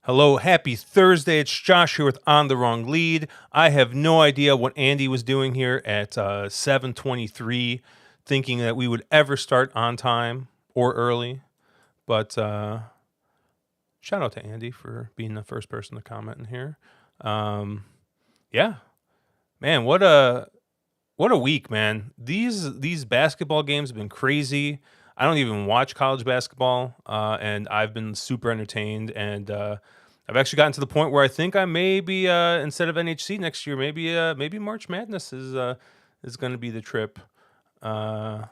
Hello, happy Thursday. It's Josh here with On the Wrong Lead. I have no idea what Andy was doing here at 7:23, thinking that we would ever start on time or early. But shout out to Andy for being the first person to comment in here. Yeah, man, what a week, man. These basketball games have been crazy. I don't even watch college basketball, and I've been super entertained. And I've actually gotten to the point where I think I may be instead of NHC next year, maybe March Madness is going to be the trip. I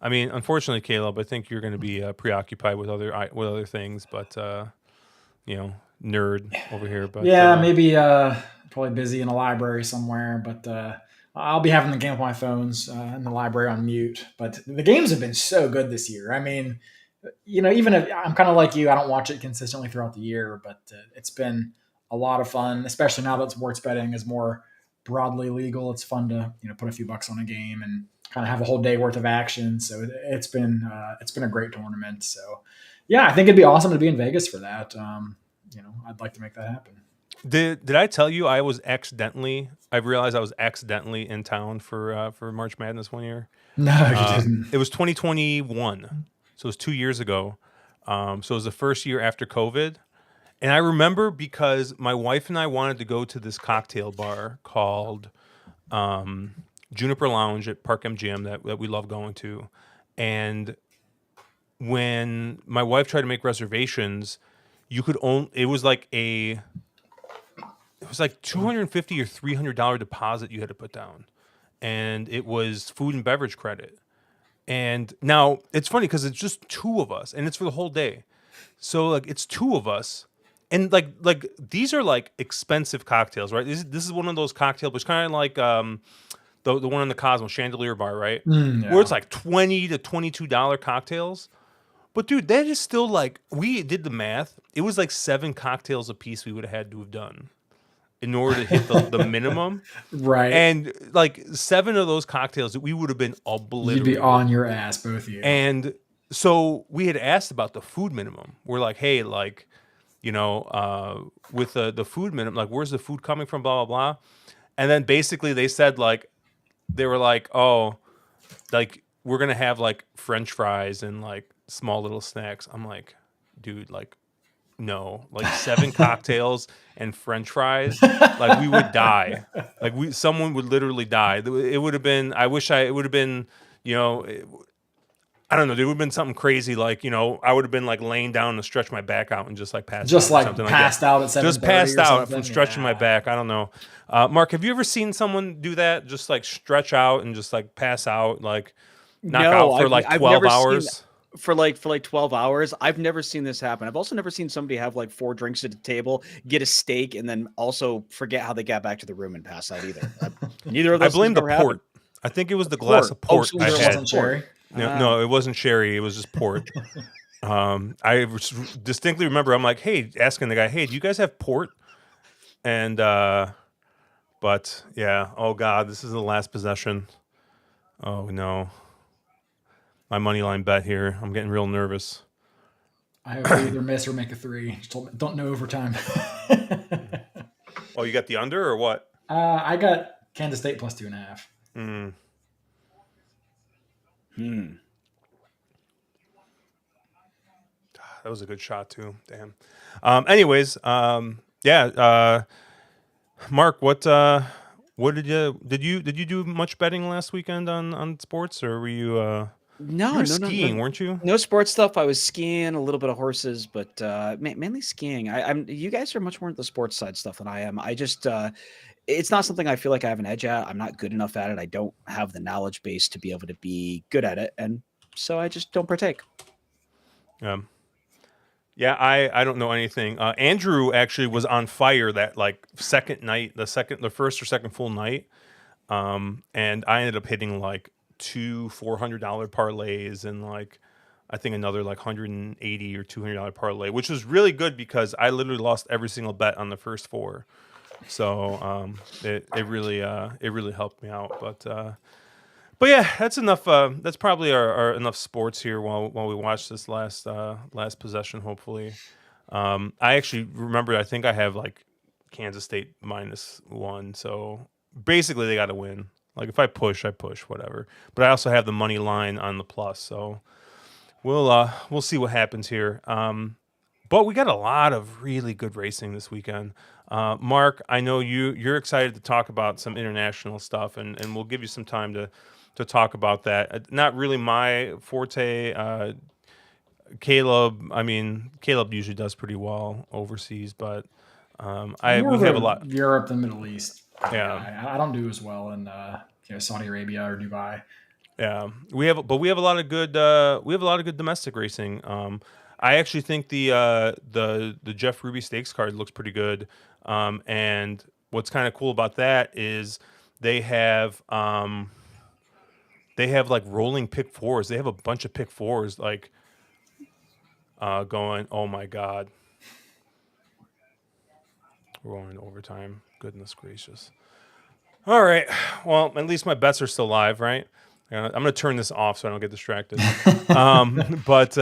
mean, unfortunately, Caleb, I think you're going to be preoccupied with other things, but nerd over here. But yeah, maybe probably busy in a library somewhere, but I'll be having the game on my phones in the library on mute. But the games have been so good this year. I mean, even if I'm kind of like you, I don't watch it consistently throughout the year, but it's been a lot of fun, especially now that sports betting is more broadly legal. It's fun to put a few bucks on a game and kind of have a whole day worth of action. So it's been a great tournament. So yeah, I think it'd be awesome to be in Vegas for that. I'd like to make that happen. Did I tell you I realized I was accidentally in town for March Madness one year? No, you didn't. It was 2021, so it was 2 years ago. So it was the first year after COVID, and I remember because my wife and I wanted to go to this cocktail bar called Juniper Lounge at Park MGM that we love going to, and when my wife tried to make reservations, it was like $250 or $300 deposit you had to put down, and it was food and beverage credit. And now it's funny because it's just two of us, and it's for the whole day. So like it's two of us, and like these are like expensive cocktails, right? This is one of those cocktails, which kind of like the one in the Cosmo Chandelier Bar, right? Yeah. Where it's like $20 to $22 cocktails. But dude, that is still like, we did the math. It was like 7 cocktails a piece we would have had to have done in order to hit the minimum. Right. And like 7 of those cocktails, we would have been obliterated. You'd be on your ass, both of you. And so we had asked about the food minimum. We're like, hey, like, with the food minimum, like, where's the food coming from, blah, blah, blah. And then basically they said, like, they were like, oh, like, we're going to have like French fries and like small little snacks. I'm like, dude, like, no, like 7 cocktails and French fries, like we would die. Like someone would literally die. It would have been, it would have been, I don't know, there would have been something crazy. Like, I would have been like laying down to stretch my back out and just like passed out. Just like passed out at 7:30. Just passed out from stretching my back. I don't know. Mark, have you ever seen someone do that? Just like stretch out and just like pass out, like knock out for like 12 hours? For like 12 hours. I've never seen this happen. I've also never seen somebody have like 4 drinks at a table, get a steak, and then also forget how they got back to the room and pass out either. Neither of those. I blame the port. Happened. I think it was the glass of port. So it wasn't sherry? No, it wasn't sherry. It was just port. I distinctly remember I'm like, hey, asking the guy, hey, do you guys have port? And but yeah, oh God, this is the last possession. Oh no. My money line bet here. I'm getting real nervous. I hope we either miss or make a 3. Don't know overtime. Oh, you got the under or what? I got Kansas State plus 2.5. That was a good shot too. Damn. Anyways, yeah. Mark, what did you do much betting last weekend on sports, or were you? No, skiing, weren't you? No sports stuff. I was skiing, a little bit of horses, but mainly skiing. You guys are much more into the sports side stuff than I am. I just it's not something I feel like I have an edge at. I'm not good enough at it. I don't have the knowledge base to be able to be good at it, and so I just don't partake. Yeah, I don't know anything. Andrew actually was on fire that like second night, the first or second full night, and I ended up hitting like two $400 parlays and like I think another like 180 or $200 parlay, which was really good because I literally lost every single bet on the first four. So it really helped me out. But yeah, that's enough. That's probably our enough sports here while we watch this last possession. Hopefully, I actually remember. I think I have like Kansas State -1. So basically, they got to win. Like if I push, I push, whatever. But I also have the money line on the plus. So we'll see what happens here. But we got a lot of really good racing this weekend. Mark, I know you're excited to talk about some international stuff, and we'll give you some time to talk about that. Not really my forte. Caleb, I mean, Caleb usually does pretty well overseas, but I'm more we of have a a lot. Europe and Middle East kind of Yeah, guy. I don't do as well in Saudi Arabia or Dubai. yeah. We have a lot of good. We have a lot of good domestic racing. I actually think the Jeff Ruby Stakes card looks pretty good. And what's kind of cool about that is they have um, they have like rolling pick fours. They have a bunch of pick fours like going. Oh my god, we're going to overtime. Goodness gracious. All right. Well, at least my bets are still live, right? I'm going to turn this off so I don't get distracted. But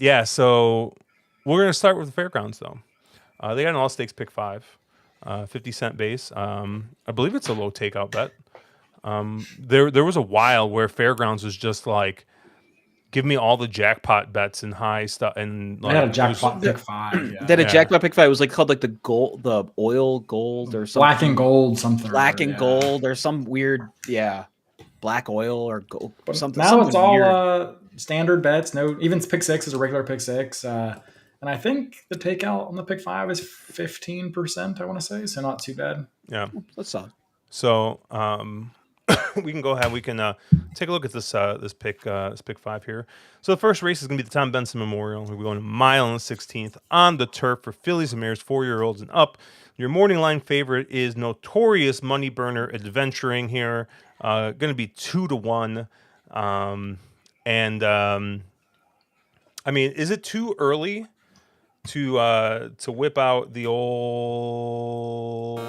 yeah, so we're going to start with the Fairgrounds, though. They got an all stakes pick five, 50-cent base. I believe it's a low takeout bet. There was a while where Fairgrounds was just like, give me all the jackpot bets and high stuff. And They had a like, it was, jackpot pick five. Yeah, That a yeah, jackpot pick fight was like called like the oil gold or black and something, gold something. black and Yeah. gold or some weird black oil or gold But something now it's something all weird. standard bets. No, even pick six is a regular pick six. And I think the takeout on the pick five is 15%. I want to say, so not too bad. yeah. Let's saw. So we can go ahead. We can take a look at this pick five here. So the first race is going to be the Tom Benson Memorial. We're going a mile and 16th on the turf for fillies and mares, 4-year-olds and up. Your morning line favorite is Notorious Money Burner Adventuring here. Going to be 2-1. And I mean, is it too early to whip out the old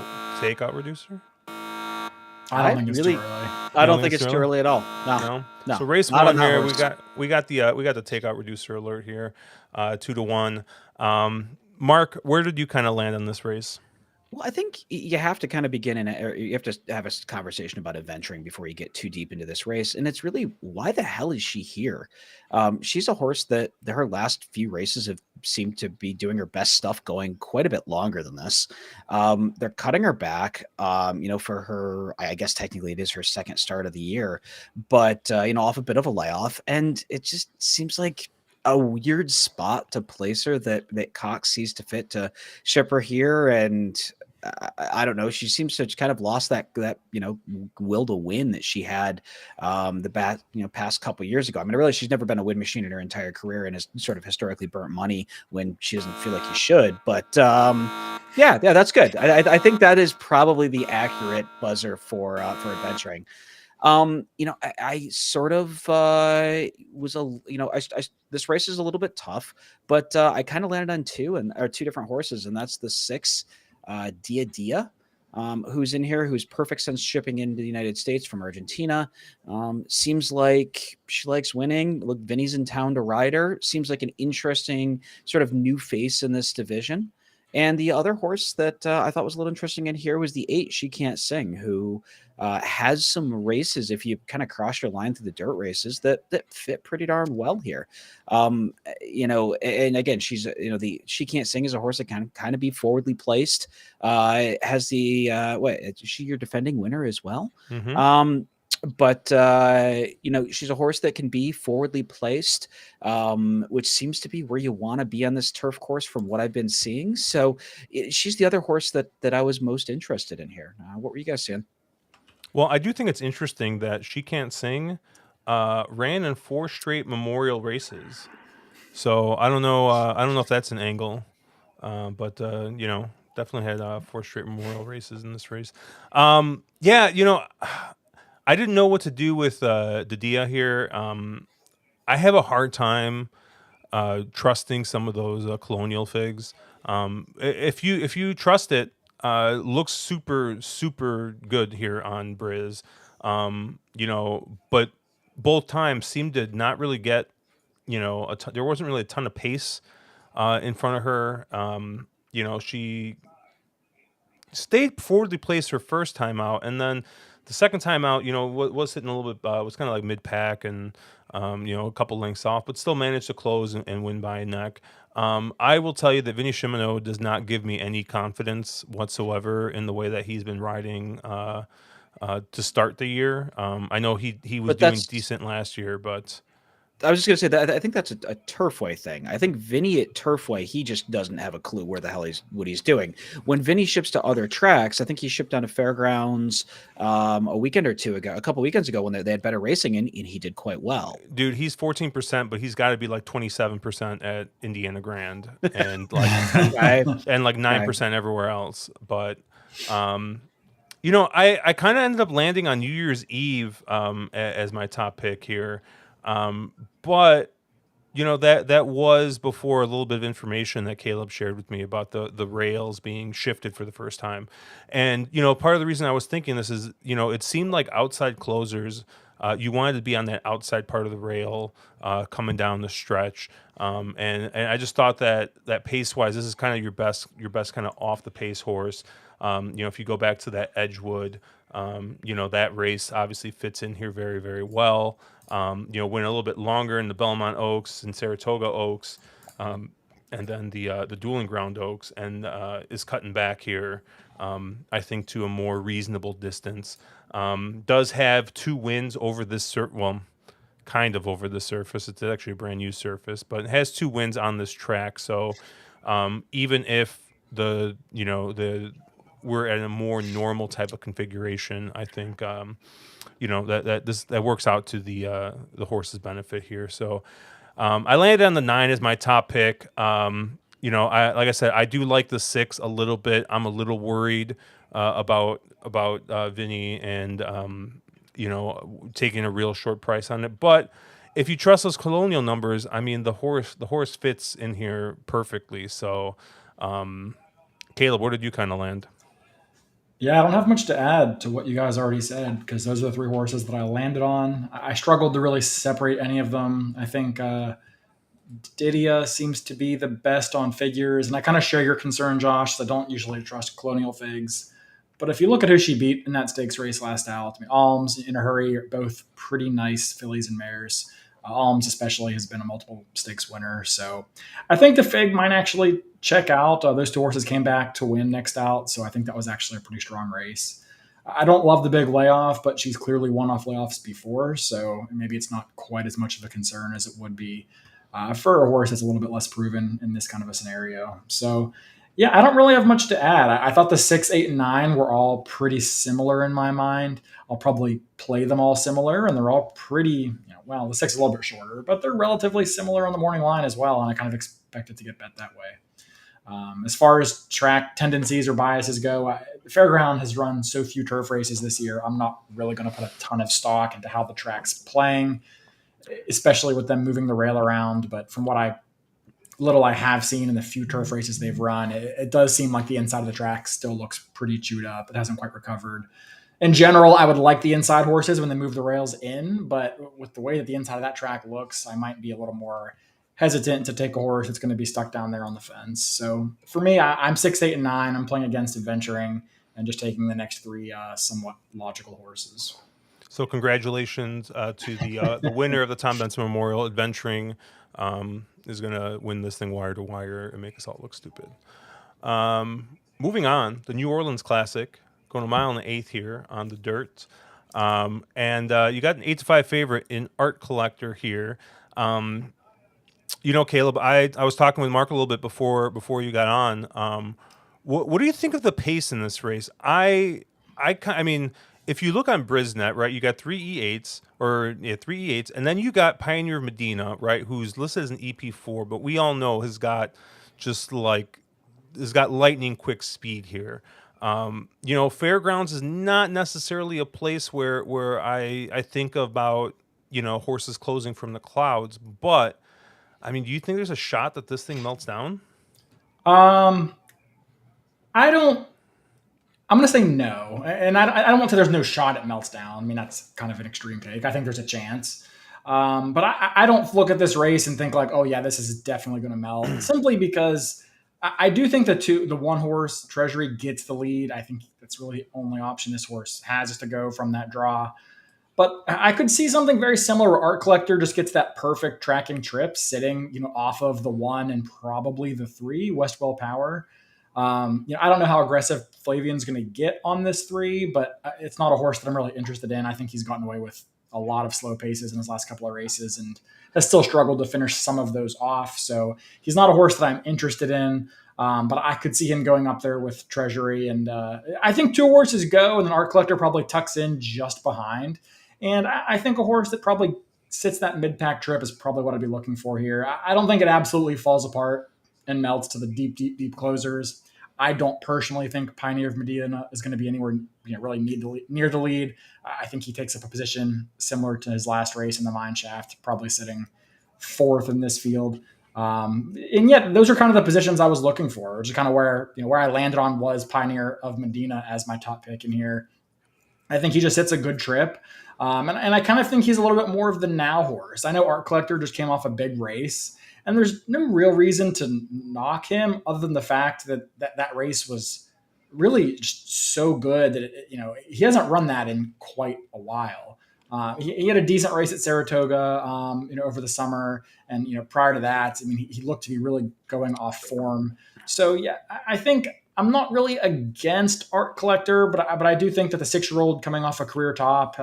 takeout reducer? I don't think it's too early. I don't think it's too early at all. No. So race not one on that here, horse. we got the takeout reducer alert here, 2-1. Mark, where did you kind of land on this race? Well, I think you have to kind of begin or you have to have a conversation about adventuring before you get too deep into this race. And it's really, why the hell is she here? She's a horse that her last few races have seemed to be doing her best stuff going quite a bit longer than this. They're cutting her back, for her, I guess technically it is her second start of the year, but, off a bit of a layoff. And it just seems like a weird spot to place her that Cox sees to fit to ship her here. And I don't know. She seems to have kind of lost that will to win that she had past couple years ago. I mean, I realize she's never been a win machine in her entire career and has sort of historically burnt money when she doesn't feel like you should. But yeah, that's good. I think that is probably the accurate buzzer for adventuring. I sort of was this race is a little bit tough, but I kind of landed on two different horses, and that's the 6 Dia, who's in here, who's perfect since shipping into the United States from Argentina. Seems like she likes winning. Look, Vinny's in town to ride her. Seems like an interesting sort of new face in this division. And the other horse that I thought was a little interesting in here was the 8 She Can't Sing, who has some races, if you kind of cross your line through the dirt races, that fit pretty darn well here. And again, she's the She Can't Sing is a horse that can kind of be forwardly placed. Has the is she your defending winner as well? Mm-hmm. But she's a horse that can be forwardly placed, which seems to be where you want to be on this turf course from what I've been seeing. So she's the other horse that I was most interested in here. What were you guys seeing? Well, I do think it's interesting that She Can't Sing ran in 4 straight memorial races. So I don't know. I don't know if that's an angle, but definitely had 4 straight Memorial races in this race. Yeah, I didn't know what to do with Dadia here. I have a hard time trusting some of those colonial figs. If you trust it, looks super good here on Briz. But both times seemed to not really get there wasn't really a ton of pace in front of her. She stayed forwardly placed her first time out, and then the second time out, was sitting a little bit, was kind of like mid pack and a couple lengths off, but still managed to close and win by a neck. I will tell you that Vinny Shimano does not give me any confidence whatsoever in the way that he's been riding to start the year. I know he was But doing that's decent last year, but I was just gonna say that I think that's a Turfway thing. I think Vinny at Turfway, he just doesn't have a clue where the hell what he's doing. When Vinny ships to other tracks, I think he shipped down to Fairgrounds a weekend or two ago, a couple weekends ago when they had better racing, and he did quite well. dude, he's 14%, but he's got to be like 27% at Indiana Grand and like Okay. and like Okay. 9% everywhere else. But I kind of ended up landing on New Year's Eve as my top pick here. But that was before a little bit of information that Caleb shared with me about the rails being shifted for the first time. And part of the reason I was thinking this is it seemed like outside closers, you wanted to be on that outside part of the rail coming down the stretch. And I just thought that pace wise, this is kind of your best kind of off the pace horse. If you go back to that Edgewood, that race obviously fits in here very, very well. Went a little bit longer in the Belmont Oaks and Saratoga Oaks, and then the Dueling Ground Oaks, and is cutting back here, I think, to a more reasonable distance. Does have 2 wins over this kind of over the surface. It's actually a brand new surface, but it has 2 wins on this track. So even if we're at a more normal type of configuration, I think that works out to the horse's benefit here. So I landed on the 9 as my top pick. Like I said, I do like the 6 a little bit. I'm a little worried about Vinny and taking a real short price on it. But if you trust those colonial numbers, I mean the horse fits in here perfectly. So Caleb, where did you kind of land? Yeah, I don't have much to add to what you guys already said because those are the 3 horses that I landed on. I struggled to really separate any of them. I think Didia seems to be the best on figures, and I kind of share your concern, Josh. So I don't usually trust Colonial Figs, but if you look at who she beat in that stakes race last out, I mean, Alms, In a Hurry are both pretty nice fillies and mares. Alms especially has been a multiple stakes winner, so I think the Fig might actually check out. Those 2 horses came back to win next out, so I think that was actually a pretty strong race. I don't love the big layoff, but she's clearly won off layoffs before, so maybe it's not quite as much of a concern as it would be for a horse that's a little bit less proven in this kind of a scenario. So, yeah, I don't really have much to add. I thought the 6, 8, and 9 were all pretty similar in my mind. I'll probably play them all similar, and they're all pretty, well, the 6 is a little bit shorter, but they're relatively similar on the morning line as well, and I kind of expect it to get bet that way. As far as track tendencies or biases go, Fairground has run so few turf races this year. I'm not really going to put a ton of stock into how the track's playing, especially with them moving the rail around. But from what I have seen in the few turf races they've run, it does seem like the inside of the track still looks pretty chewed up. It hasn't quite recovered. In general, I would like the inside horses when they move the rails in, but with the way that the inside of that track looks, I might be a little more hesitant to take a horse that's going to be stuck down there on the fence. So for me, I'm 6, 8, and 9. I'm playing against adventuring and just taking the next 3 somewhat logical horses. So congratulations to the winner of the Tom Benson Memorial. Adventuring is going to win this thing wire to wire and make us all look stupid. Moving on, the New Orleans Classic, going a mile and an eighth here on the dirt. And you got an 8-5 favorite in Art Collector here. Caleb, I was talking with Mark a little bit before you got on. What do you think of the pace in this race? I mean, if you look on Brisnet, right, you got three E8s, and then you got Pioneer of Medina, right, who's listed as an EP4, but we all know has got lightning quick speed here. Fairgrounds is not necessarily a place where I think about horses closing from the clouds, but I mean, do you think there's a shot that this thing melts down? Um, I don't. I'm going to say no, and I don't want to say there's no shot it melts down. I mean, that's kind of an extreme take. I think there's a chance, but I don't look at this race and think like, oh yeah, this is definitely going to melt. Simply because I do think the one horse Treasury gets the lead. I think that's really the only option this horse has is to go from that draw. But I could see something very similar where Art Collector just gets that perfect tracking trip sitting, off of the one and probably the three, Westwell Power. I don't know how aggressive Flavian's going to get on this three, but it's not a horse that I'm really interested in. I think he's gotten away with a lot of slow paces in his last couple of races and has still struggled to finish some of those off. So he's not a horse that I'm interested in. But I could see him going up there with Treasury. And I think two horses go, and then Art Collector probably tucks in just behind. And I think a horse that probably sits that mid-pack trip is probably what I'd be looking for here. I don't think it absolutely falls apart and melts to the deep, deep, deep closers. I don't personally think Pioneer of Medina is going to be anywhere really near the lead. I think he takes up a position similar to his last race in the mine shaft, probably sitting fourth in this field. And yet those are kind of the positions I was looking for, which is kind of where I landed on was Pioneer of Medina as my top pick in here. I think he just hits a good trip. And I kind of think he's a little bit more of the now horse. I know Art Collector just came off a big race, and there's no real reason to knock him other than the fact that race was really just so good that he hasn't run that in quite a while. He had a decent race at Saratoga, over the summer, and prior to that, I mean, he looked to be really going off form. So yeah, I think I'm not really against Art Collector, but I do think that the 6-year-old coming off a career top,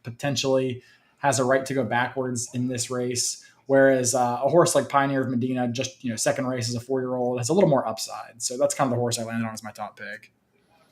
potentially has a right to go backwards in this race. Whereas a horse like Pioneer of Medina, just second race as a 4-year-old, has a little more upside. So that's kind of the horse I landed on as my top pick.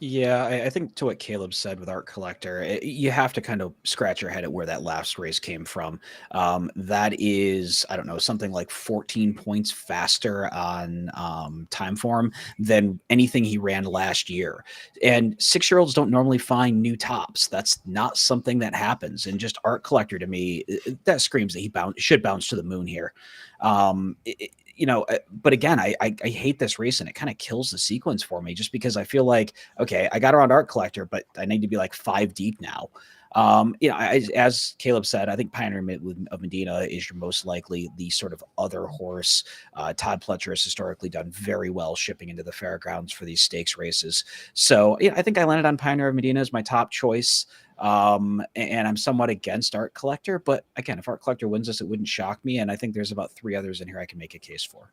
Yeah, I think to what Caleb said with Art Collector, you have to kind of scratch your head at where that last race came from. That is, I don't know, something like 14 points faster on time form than anything he ran last year. And 6-year-olds don't normally find new tops. That's not something that happens. And just Art Collector to me, that screams that he should bounce to the moon here. But again, I hate this race, and it kind of kills the sequence for me just because I feel like, okay, I got around Art Collector, but I need to be like 5 deep now. As Caleb said, I think Pioneer of Medina is your most likely the sort of other horse. Todd Pletcher has historically done very well shipping into the Fairgrounds for these stakes races. So I think I landed on Pioneer of Medina as my top choice. And I'm somewhat against Art Collector, but again, if Art Collector wins this, it wouldn't shock me. And I think there's about 3 others in here I can make a case for.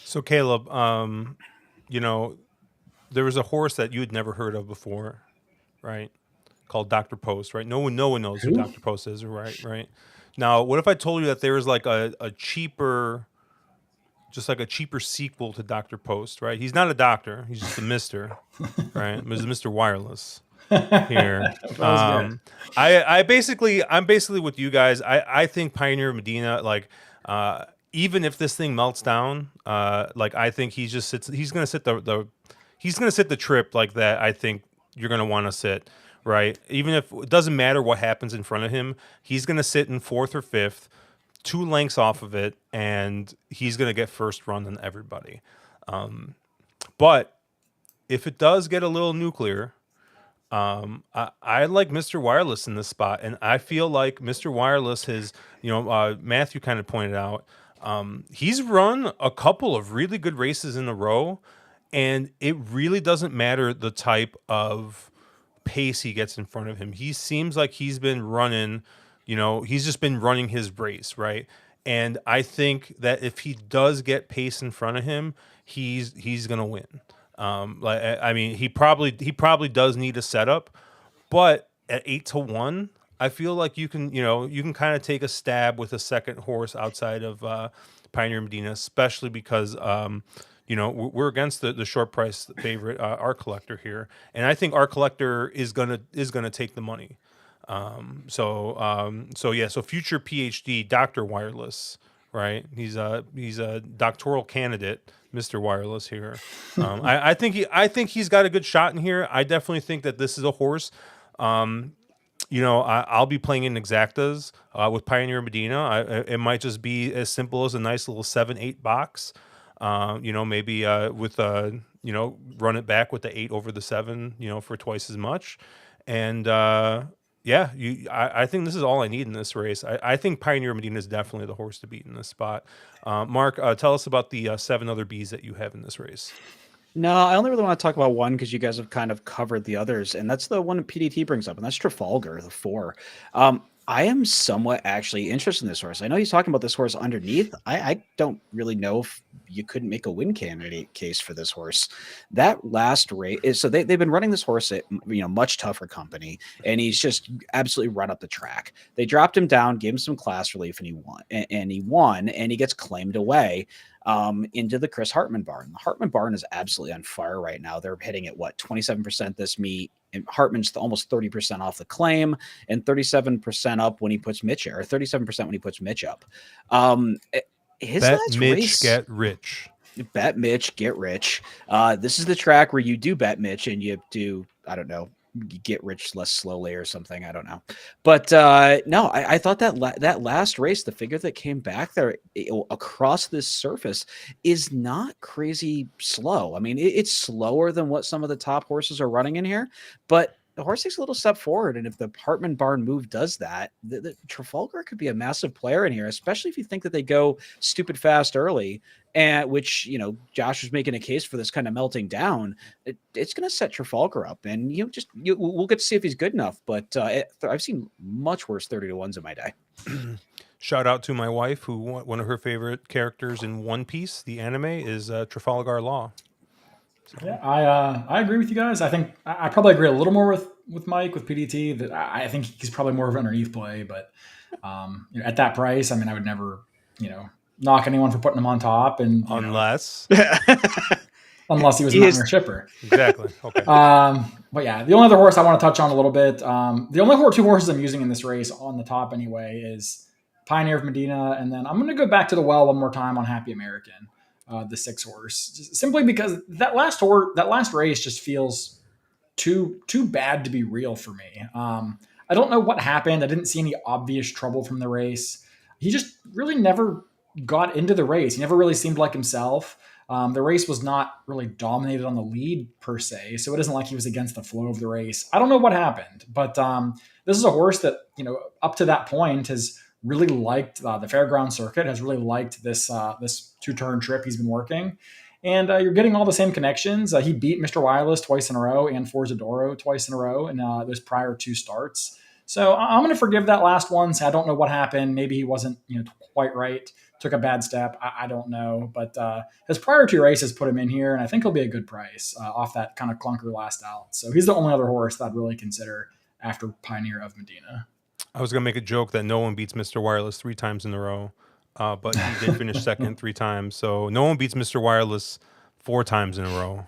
So Caleb, there was a horse that you had never heard of before, right? Called Dr. Post, right? No one knows who Dr. Post is, right? Now, what if I told you that there was like a cheaper sequel to Dr. Post, right? He's not a doctor, he's just a Mister, right? He's Mr. Wireless here. I'm basically with you guys. I think Pioneer Medina, even if this thing melts down, I think he's gonna sit the trip like that. I think you're gonna want to sit, right? Even if it doesn't matter what happens in front of him, he's gonna sit in 4th or 5th, 2 lengths off of it, and he's gonna get first run on everybody. But if it does get a little nuclear, I like Mr. Wireless in this spot, and I feel like Mr. Wireless has, Matthew kind of pointed out, he's run a couple of really good races in a row, and it really doesn't matter the type of pace he gets in front of him. He seems like he's been running, he's just been running his race, right? And I think that if he does get pace in front of him, he's gonna win. He probably does need a setup, but at 8-1, I feel like you can kind of take a stab with a second horse outside of Pioneer Medina, especially because we're against the short price favorite, Art Collector here, and I think Art Collector is gonna take the money. So future PhD Doctor Wireless, right? He's a doctoral candidate, Mr. Wireless here. I think he's got a good shot in here. I definitely think that this is a horse. I'll be playing in exactas with Pioneer Medina. It might just be as simple as a nice little 7-8 box. Maybe with run it back with the 8 over the 7, for twice as much. And I think this is all I need in this race. I think Pioneer Medina is definitely the horse to beat in this spot. Mark, tell us about the 7 other Bs that you have in this race. No, I only really want to talk about one because you guys have kind of covered the others, and that's the one that PDT brings up, and that's Trafalgar, the 4. I am somewhat actually interested in this horse. I know he's talking about this horse underneath. I don't really know if you couldn't make a win candidate case for this horse. That last race is so they've been running this horse at much tougher company, and he's just absolutely run up the track. They dropped him down, gave him some class relief, and he won. And he won, and he gets claimed away into the Chris Hartman barn. The Hartman barn is absolutely on fire right now. They're hitting at 27% this meet. And Hartman's almost 30% off the claim and 37% up when he puts Mitch or 37% when he puts Mitch up. His Bet last Mitch race, get rich. Bet Mitch, get rich. This is the track where you do bet Mitch and you do, I don't know, get rich less slowly or something. I don't know. But no, I thought that last race, the figure that came back there across this surface is not crazy slow. I mean, it's slower than what some of the top horses are running in here, but the horse takes a little step forward. And if the Hartman barn move does that, the Trafalgar could be a massive player in here, especially if you think that they go stupid fast early. And which, Josh was making a case for this kind of melting down. It's going to set Trafalgar up, and we'll get to see if he's good enough. But I've seen much worse 30-1s in my day. Shout out to my wife, who one of her favorite characters in One Piece, the anime, is Trafalgar Law. So. Yeah, I agree with you guys. I think I probably agree a little more with Mike with PDT. That I think he's probably more of an underneath play, but at that price, I mean, I would never knock anyone for putting him on top, and unless he was not your shipper. Exactly. Okay. But yeah, the only other horse I want to touch on a little bit. The only 2 horses I'm using in this race on the top anyway is Pioneer of Medina, and then I'm going to go back to the well one more time on Happy American, the 6 horse, just simply because that last race just feels too bad to be real for me. I don't know what happened. I didn't see any obvious trouble from the race. He just really never got into the race. He never really seemed like himself. The race was not really dominated on the lead per se, so it isn't like he was against the flow of the race. I don't know what happened, but this is a horse that, up to that point has really liked the Fairgrounds circuit, has really liked this 2-turn trip he's been working. And you're getting all the same connections. He beat Mr. Wireless twice in a row and Forzadoro twice in a row in those prior 2 starts. So I'm going to forgive that last one. So I don't know what happened. Maybe he wasn't quite right. Took a bad step. I don't know. But his prior 2 races put him in here, and I think he'll be a good price off that kind of clunker last out. So he's the only other horse that I'd really consider after Pioneer of Medina. I was going to make a joke that no one beats Mr. Wireless 3 times in a row, but he did finish second 3 times. So no one beats Mr. Wireless 4 times in a row.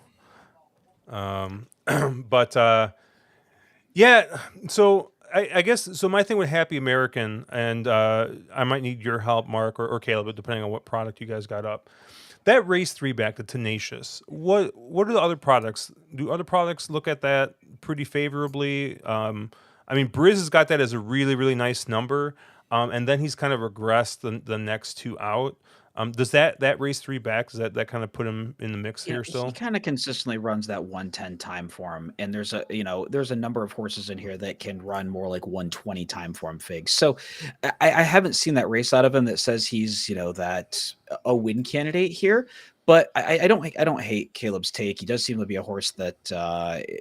So I guess, so my thing with Happy American, and I might need your help, Mark or Caleb, depending on what product you guys got up. That race 3 back, the Tenacious, what are the other products? Do other products look at that pretty favorably? I mean, Briz has got that as a really, really nice number, and then he's kind of regressed the next 2 out. Does that race 3 back, does that kind of put him in the mix here still? He kind of consistently runs that 110 time for him, and there's a number of horses in here that can run more like 120 time for him figs. So I haven't seen that race out of him that says he's that a win candidate here. But I don't hate Caleb's take. He does seem to be a horse that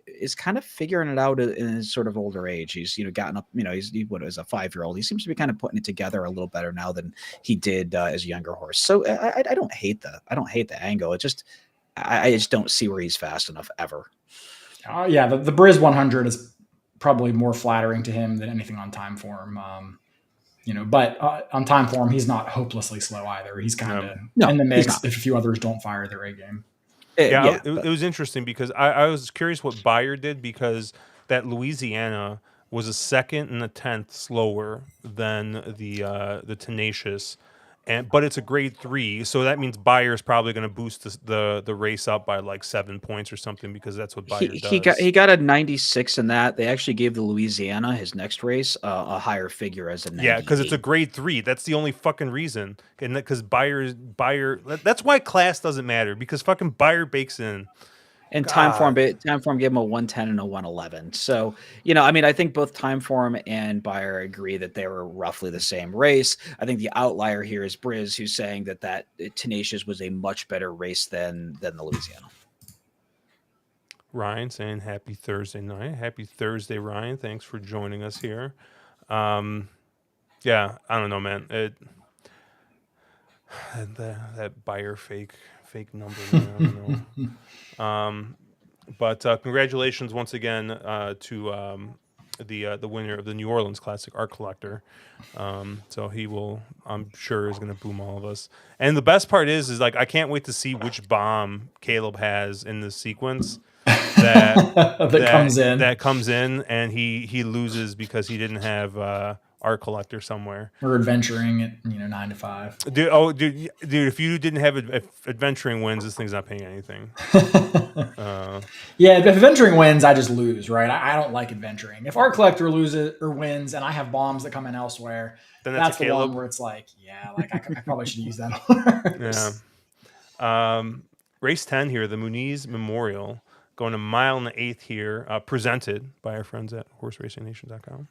is kind of figuring it out in his sort of older age. He's gotten up. He's as a 5-year-old. He seems to be kind of putting it together a little better now than he did as a younger horse. So I don't hate the angle. It just I just don't see where he's fast enough ever. Yeah, the Briz 100 is probably more flattering to him than anything on time form. But on time form, he's not hopelessly slow either. He's kind of in the mix if a few others don't fire their A game. Yeah, But it was interesting because I was curious what Bayer did because that Louisiana was a second and a tenth slower than the Tenacious, but it's a grade 3, so that means Bayer's probably going to boost the race up by like 7 points or something because that's what Bayer does. he got a 96 in that. They actually gave the Louisiana, his next race, a higher figure as a Yeah, because it's a 98. grade 3. That's the only fucking reason. And because Bayer, that's why class doesn't matter because fucking Bayer bakes in. And God. time form gave him a 110 and a 111. So, I mean, I think both time form and Bayer agree that they were roughly the same race. I think the outlier here is Briz, who's saying that Tenacious was a much better race than the Louisiana. Ryan saying happy Thursday night. Happy Thursday, Ryan. Thanks for joining us here. Yeah, I don't know, man. That Bayer fake number, man. I don't know. But congratulations once again to the winner of the New Orleans Classic, Art Collector. So he will, I'm sure, is going to boom all of us. And the best part is like I can't wait to see which bomb Caleb has in this sequence that comes in, and he loses because he didn't have Art Collector somewhere. We're adventuring at 9 to 5. Dude, if you didn't have adventuring wins, this thing's not paying anything. Yeah, if adventuring wins, I just lose, right? I don't like adventuring. If Art Collector loses or wins, and I have bombs that come in elsewhere, Then that's the Caleb. one where it's like, yeah, like I probably should use that. Yeah. Race 10 here, the Muniz Memorial, going a mile and an eighth here, presented by our friends at horseracingNation.com.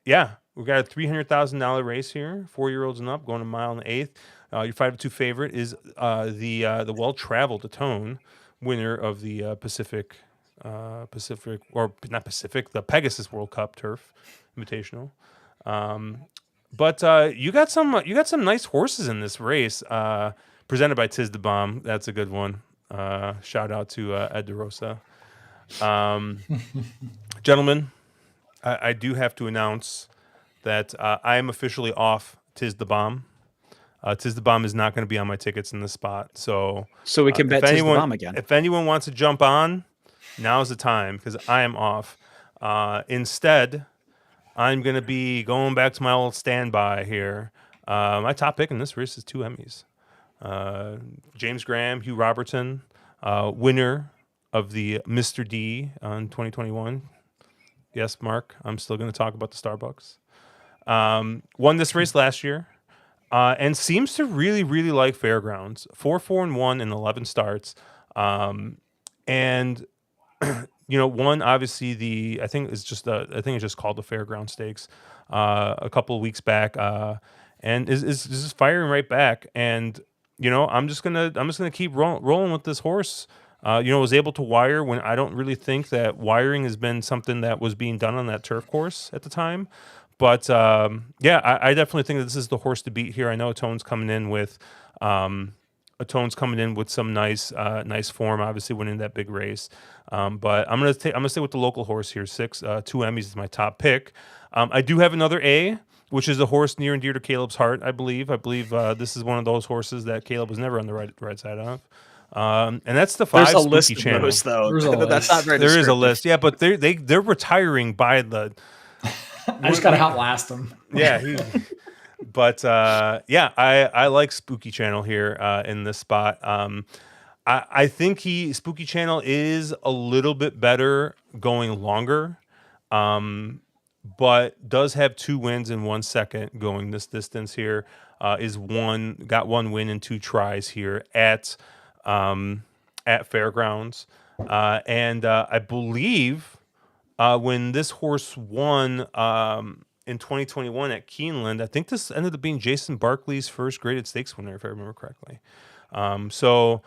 Yeah, we got a $300,000 race here, 4-year-olds and up, going a mile and an eighth. Your 5-2 favorite is the well-traveled Atone, winner of the the Pegasus World Cup Turf Invitational. But you got some nice horses in this race, presented by Tiz the Bomb. That's a good one. Shout out to Ed DeRosa. Gentlemen, I do have to announce that I am officially off Tiz the Bomb. Tiz the Bomb is not going to be on my tickets in this spot. So we can bet Tiz the Bomb again. If anyone wants to jump on, now's the time because I am off. Instead, I'm going to be going back to my old standby here. My top pick in this race is 2 Emmys. James Graham, Hugh Robertson, winner of the Mr. D in 2021. Yes, Mark, I'm still going to talk about the Starbucks. Won this race last year and seems to really, really like Fairgrounds. 4-4-1 in 11 starts. And one obviously I think it's just called the Fairground Stakes a couple of weeks back, and is just firing right back. And I'm just gonna keep rolling with this horse. Was able to wire when I don't really think that wiring has been something that was being done on that turf course at the time. But I definitely think that this is the horse to beat here. I know Atone's coming in with some nice form, obviously winning that big race. But I'm gonna stay with the local horse here. 2 Emmys is my top pick. I do have another A, which is a horse near and dear to Caleb's heart. I believe this is one of those horses that Caleb was never on the right side of. And that's the 5 There's a Spooky list Channel. of those, though. There's a That's not very There is a descriptive. list, yeah, but they're retiring by the. I just got to outlast them. Yeah, but I like Spooky Channel here in this spot. I think Spooky Channel is a little bit better going longer, but does have 2 wins in 1 second going this distance here. Got 1 win in 2 tries here at Fairgrounds, and I believe when this horse won in 2021 at Keeneland, I think this ended up being Jason Barkley's first graded stakes winner, if I remember correctly. Won the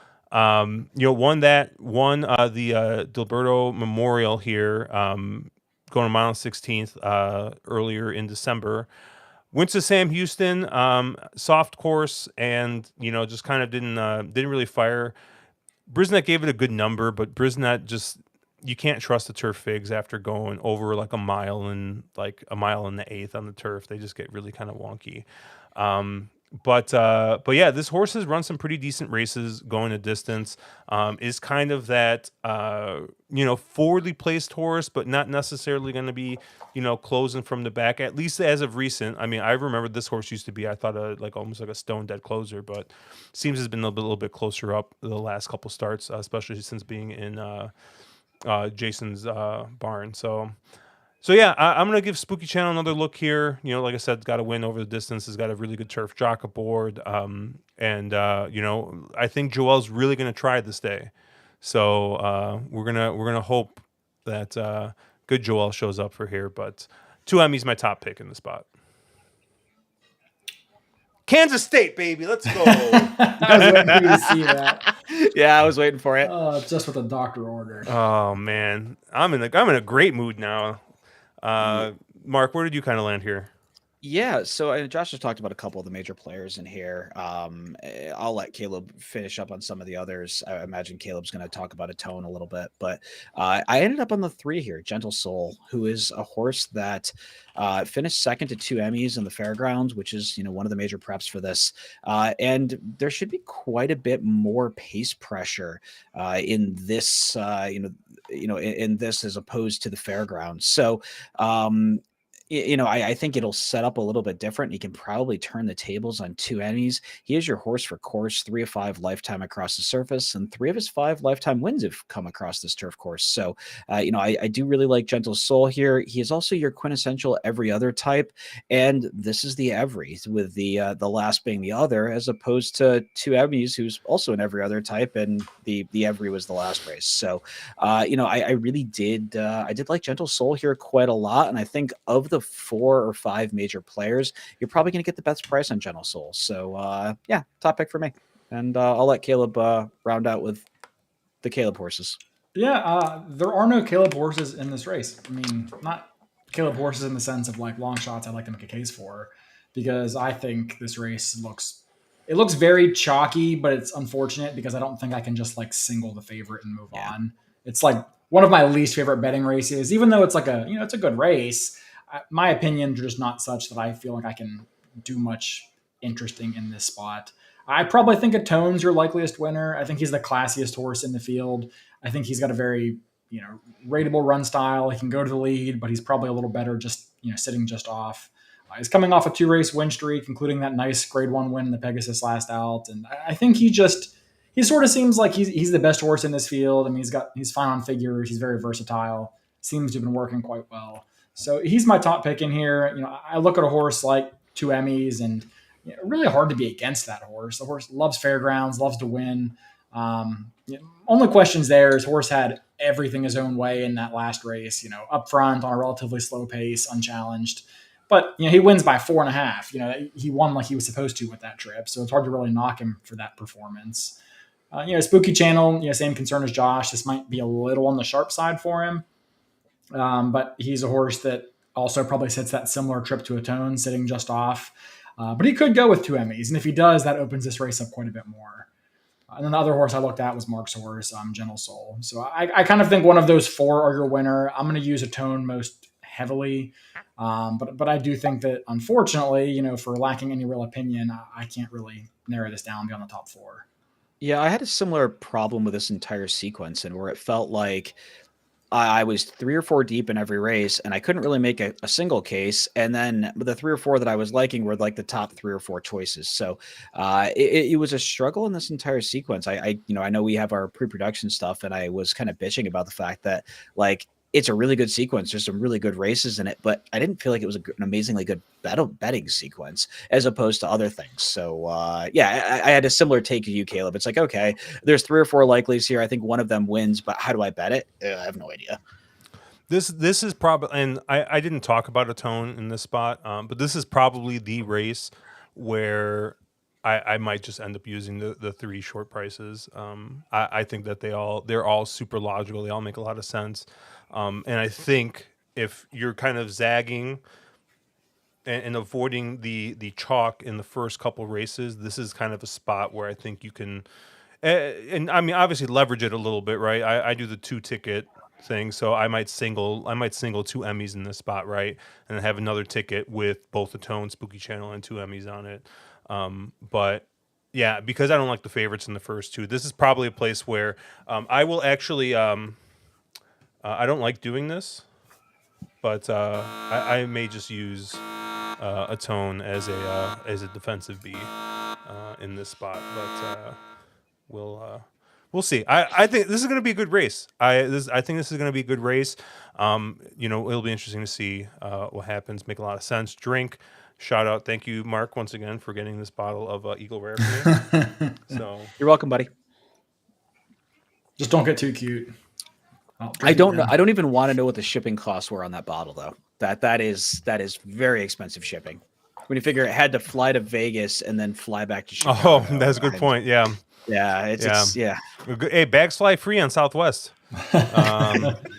Dilberto Memorial here, going a mile and 16th earlier in December. Went to Sam Houston, soft course, and just kind of didn't really fire. Brisnet gave it a good number, but Brisnet just, you can't trust the turf figs after going over like a mile and the eighth on the turf. They just get really kind of wonky. but yeah, this horse has run some pretty decent races going a distance. Is kind of that forwardly placed horse, but not necessarily going to be closing from the back, at least as of recent. I mean, I remember this horse used to be, I thought, like almost like a stone dead closer, but seems has been a little bit closer up the last couple starts, especially since being in Jason's barn. So yeah, I'm gonna give Spooky Channel another look here. Like I said, got a win over the distance. Has got a really good turf jock aboard, and I think Joel's really gonna try this day. So we're gonna hope that good Joel shows up for here. But 2M's my top pick in the spot. Kansas State, baby, let's go. I was waiting for you to see that. Yeah, I was waiting for it. Just what the doctor ordered. Oh man, I'm in a great mood now. Mark, where did you kind of land here? Yeah, so Josh has talked about a couple of the major players in here. I'll let Caleb finish up on some of the others. I imagine Caleb's going to talk about a tone a little bit, but I ended up on the 3 here, Gentle Soul, who is a horse that finished second to 2 Emmys in the Fairgrounds, which is one of the major preps for this. And there should be quite a bit more pace pressure in this, in this as opposed to the Fairgrounds. So. I think it'll set up a little bit different. He can probably turn the tables on 2 Emmys. He is your horse for course, 3 of 5 lifetime across the surface, and 3 of his 5 lifetime wins have come across this turf course. So, I do really like Gentle Soul here. He is also your quintessential every other type, and this is the every, with the last being the other, as opposed to 2 Emmys, who's also an every other type, and the every was the last race. So, I really did I did like Gentle Soul here quite a lot, and I think of the 4 or 5 major players, you're probably going to get the best price on Gentle Soul. So yeah, top pick for me. And I'll let Caleb round out with the Caleb horses. Yeah, there are no Caleb horses in this race. I mean, not Caleb horses in the sense of like long shots I'd like to make a case for, because I think this race looks very chalky, but it's unfortunate because I don't think I can just like single the favorite and move on. It's like one of my least favorite betting races, even though it's like it's a good race. My opinions are just not such that I feel like I can do much interesting in this spot. I probably think a Tone's your likeliest winner. I think he's the classiest horse in the field. I think he's got a very, rateable run style. He can go to the lead, but he's probably a little better just, sitting just off. He's coming off a 2-race win streak, including that nice Grade 1 win in the Pegasus last out. And I think he sort of seems like he's the best horse in this field. I mean, he's fine on figures. He's very versatile. Seems to have been working quite well. So he's my top pick in here. I look at a horse like 2 Emmys, and really hard to be against that horse. The horse loves Fairgrounds, loves to win. Only questions there is horse had everything his own way in that last race, up front on a relatively slow pace, unchallenged. But, he wins by 4.5. He won like he was supposed to with that trip. So it's hard to really knock him for that performance. Spooky Channel, same concern as Josh. This might be a little on the sharp side for him. But he's a horse that also probably sits that similar trip to a Tone, sitting just off. But he could go with 2 Emmys. And if he does, that opens this race up quite a bit more. And then the other horse I looked at was Mark's horse, Gentle Soul. So I kind of think one of those 4 are your winner. I'm going to use a Tone most heavily. But I do think that, unfortunately, for lacking any real opinion, I can't really narrow this down beyond the top 4. Yeah, I had a similar problem with this entire sequence, and where it felt like I was 3 or 4 deep in every race, and I couldn't really make a single case. And then the 3 or 4 that I was liking were like the top 3 or 4 choices. So it was a struggle in this entire sequence. I know we have our pre-production stuff, and I was kind of bitching about the fact that like it's a really good sequence. There's some really good races in it, but I didn't feel like it was an amazingly good betting sequence as opposed to other things. So yeah, I had a similar take to you, Caleb. It's like, okay, there's 3 or 4 likelies here. I think one of them wins, but how do I bet it? I have no idea. This is probably, and I didn't talk about a Tone in this spot, but this is probably the race where I might just end up using the 3 short prices. I think that they're all super logical. They all make a lot of sense. And I think if you're kind of zagging and avoiding the chalk in the first couple races, this is kind of a spot where I think you can, and I mean, obviously leverage it a little bit, right? I do the 2 ticket thing, so I might single 2 Emmys in this spot, right? And have another ticket with both the Tone, Spooky Channel, and 2 Emmys on it. But yeah, because I don't like the favorites in the first two, this is probably a place where I will actually. I don't like doing this, but I may just use a tone as a defensive B in this spot. But we'll see. I think this is going to be a good race. I think this is going to be a good race. It'll be interesting to see what happens. Make a lot of sense. Drink. Shout out. Thank you, Mark, once again for getting this bottle of Eagle Rare for me. So You're welcome, buddy. Just don't get too cute. I don't know. I don't even want to know what the shipping costs were on that bottle, though. That is very expensitive shipping. When you figure it had to fly to Vegas and then fly back to Chicago. Oh, that's a good point. Yeah. Yeah. Hey, bags fly free on Southwest.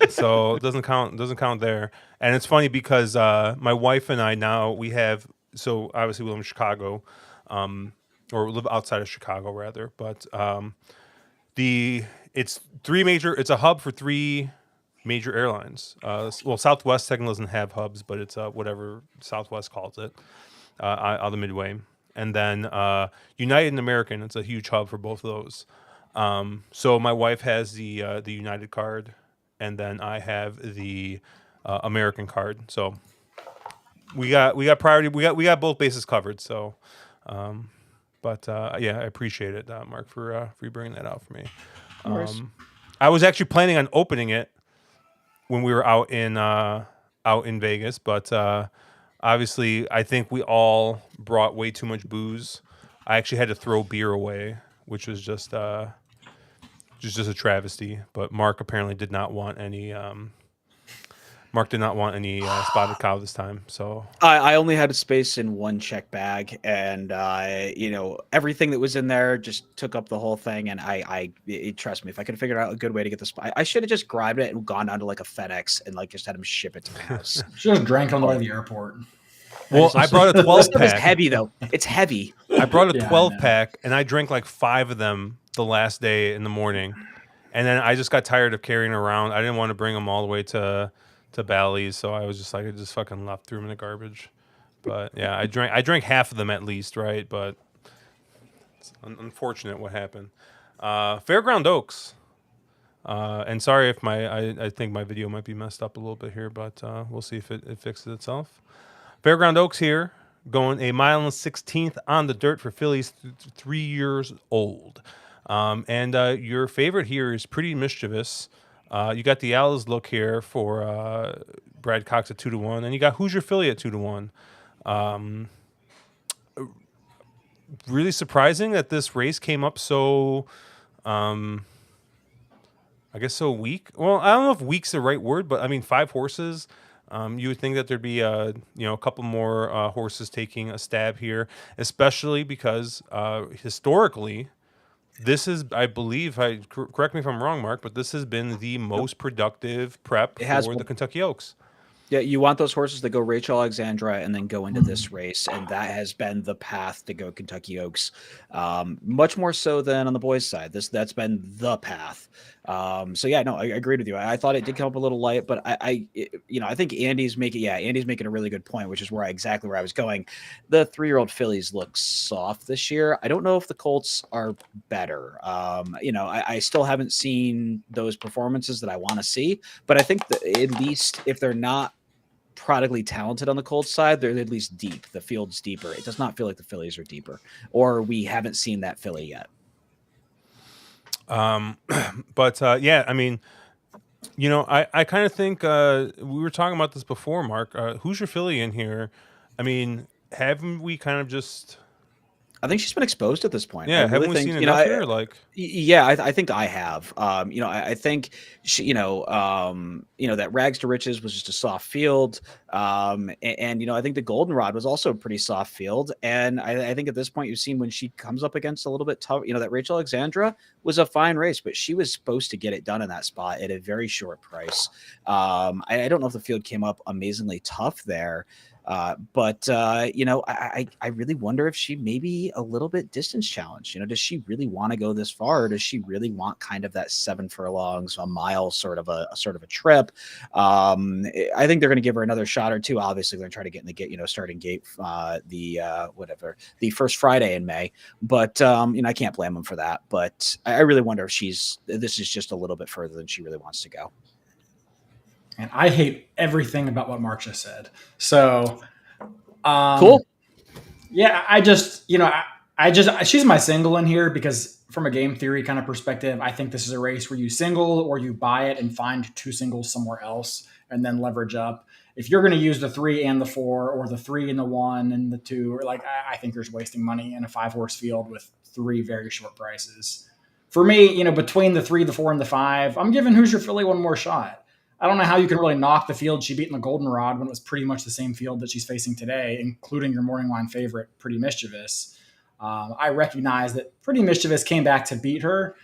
So it doesn't count there. And it's funny because my wife and I now obviously we live in Chicago, or live outside of Chicago rather, but it's a hub for 3 major airlines. Southwest technically doesn't have hubs, but it's whatever Southwest calls it, out of the Midway. And then United and American, it's a huge hub for both of those. So my wife has the United card, and then I have the American card. So we got priority. We got both bases covered. So, I appreciate it, Mark, for you bringing that out for me. I was actually planning on opening it when we were out in Vegas, but obviously I think we all brought way too much booze. I actually had to throw beer away, which was just a travesty. But Mark apparently did not want any. Mark did not want any spotted cow this time. So I only had a space in one check bag, and everything that was in there just took up the whole thing. And trust me, if I could have figured out a good way to get the spot, I should have just grabbed it and gone down to like a FedEx and like just had him ship it to my house. Just drank on the way to the airport. Well, I brought a 12 pack. It's heavy though. It's heavy. I brought a 12 pack, and I drank like 5 of them the last day in the morning, and then I just got tired of carrying around. I didn't want to bring them all the way to Bally's, so I was just like, I just fucking left, threw them in the garbage. But yeah, I drank half of them at least, right? But it's unfortunate what happened. Fairground Oaks, and sorry if I think my video might be messed up a little bit here, but we'll see if it fixes itself. Fairground Oaks here, going 1 16th on the dirt for fillies 3 years old, and your favorite here is Pretty Mischievous. You got the Alice look here for Brad Cox at 2-1, and you got Who's Your Philly at 2-1. Really surprising that this race came up so, I guess so weak. Well, I don't know if weak's the right word, but I mean 5 horses. You would think that there'd be a couple more horses taking a stab here, especially because historically. This is, I believe, correct me if I'm wrong, Mark, but this has been the most productive prep for the Kentucky Oaks. Yeah, you want those horses that go Rachel Alexandra and then go into this race, and that has been the path to go Kentucky Oaks, much more so than on the boys' side. That's been the path. So yeah, no, I agreed with you. I thought it did come up a little light, but I think Andy's making a really good point, which is exactly where I was going. The 3-year-old fillies look soft this year. I don't know if the colts are better. I still haven't seen those performances that I want to see, but I think that at least if they're not prodigally talented on the Colts side, they're at least deep. The field's deeper. It does not feel like the fillies are deeper, or we haven't seen that filly yet. Yeah, I mean, I kind of think we were talking about this before, Mark. Who's your filly in here? I mean, haven't we kind of just? I think she's been exposed at this point. Yeah, haven't we seen enough here? Like, yeah, I think I have. I think she, that Rags to Riches was just a soft field, and I think the Goldenrod was also a pretty soft field. And I think at this point you've seen when she comes up against a little bit tough. That Rachel Alexandra was a fine race, but she was supposed to get it done in that spot at a very short price. I don't know if the field came up amazingly tough there. But I really wonder if she may be a little bit distance challenged. Does she really want to go this far, or does she really want kind of that 7 furlongs, a mile sort of a trip? I think they're going to give her another shot shot or two. Obviously, they're going to try to get in the gate, starting gate the first Friday in May. But I can't blame them for that. But I really wonder if this is just a little bit further than she really wants to go. And I hate everything about what Mark just said. So, Cool. Yeah, she's my single in here because from a game theory kind of perspective, I think this is a race where you single or you buy it and find two singles somewhere else and then leverage up. If you're going to use the 3 and the 4 or the 3 and the 1 and the 2, or I think you're just wasting money in a 5-horse field with 3 very short prices. For me, between the 3, the 4, and the 5, I'm giving Hoosier Philly one more shot. I don't know how you can really knock the field she beat in the Goldenrod when it was pretty much the same field that she's facing today, including your morning line favorite, Pretty Mischievous. I recognize that Pretty Mischievous came back to beat her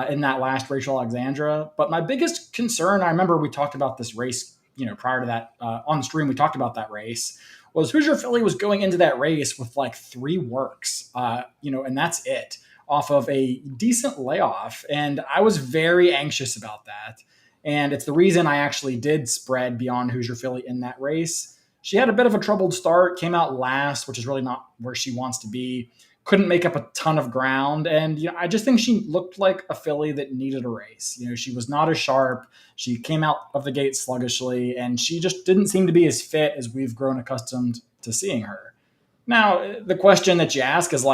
in that last Rachel Alexandra. But my biggest concern, I remember we talked about this race, prior to that on the stream, we talked about that race, was Hoosier Philly was going into that race with 3 works, and that's it, off of a decent layoff. And I was very anxious about that. And it's the reason I actually did spread beyond Hoosier Philly in that race. She had a bit of a troubled start, came out last, which is really not where she wants to be. Couldn't make up a ton of ground. And I just think she looked like a filly that needed a race. She was not as sharp. She came out of the gate sluggishly, and she just didn't seem to be as fit as we've grown accustomed to seeing her. Now, the question that you ask is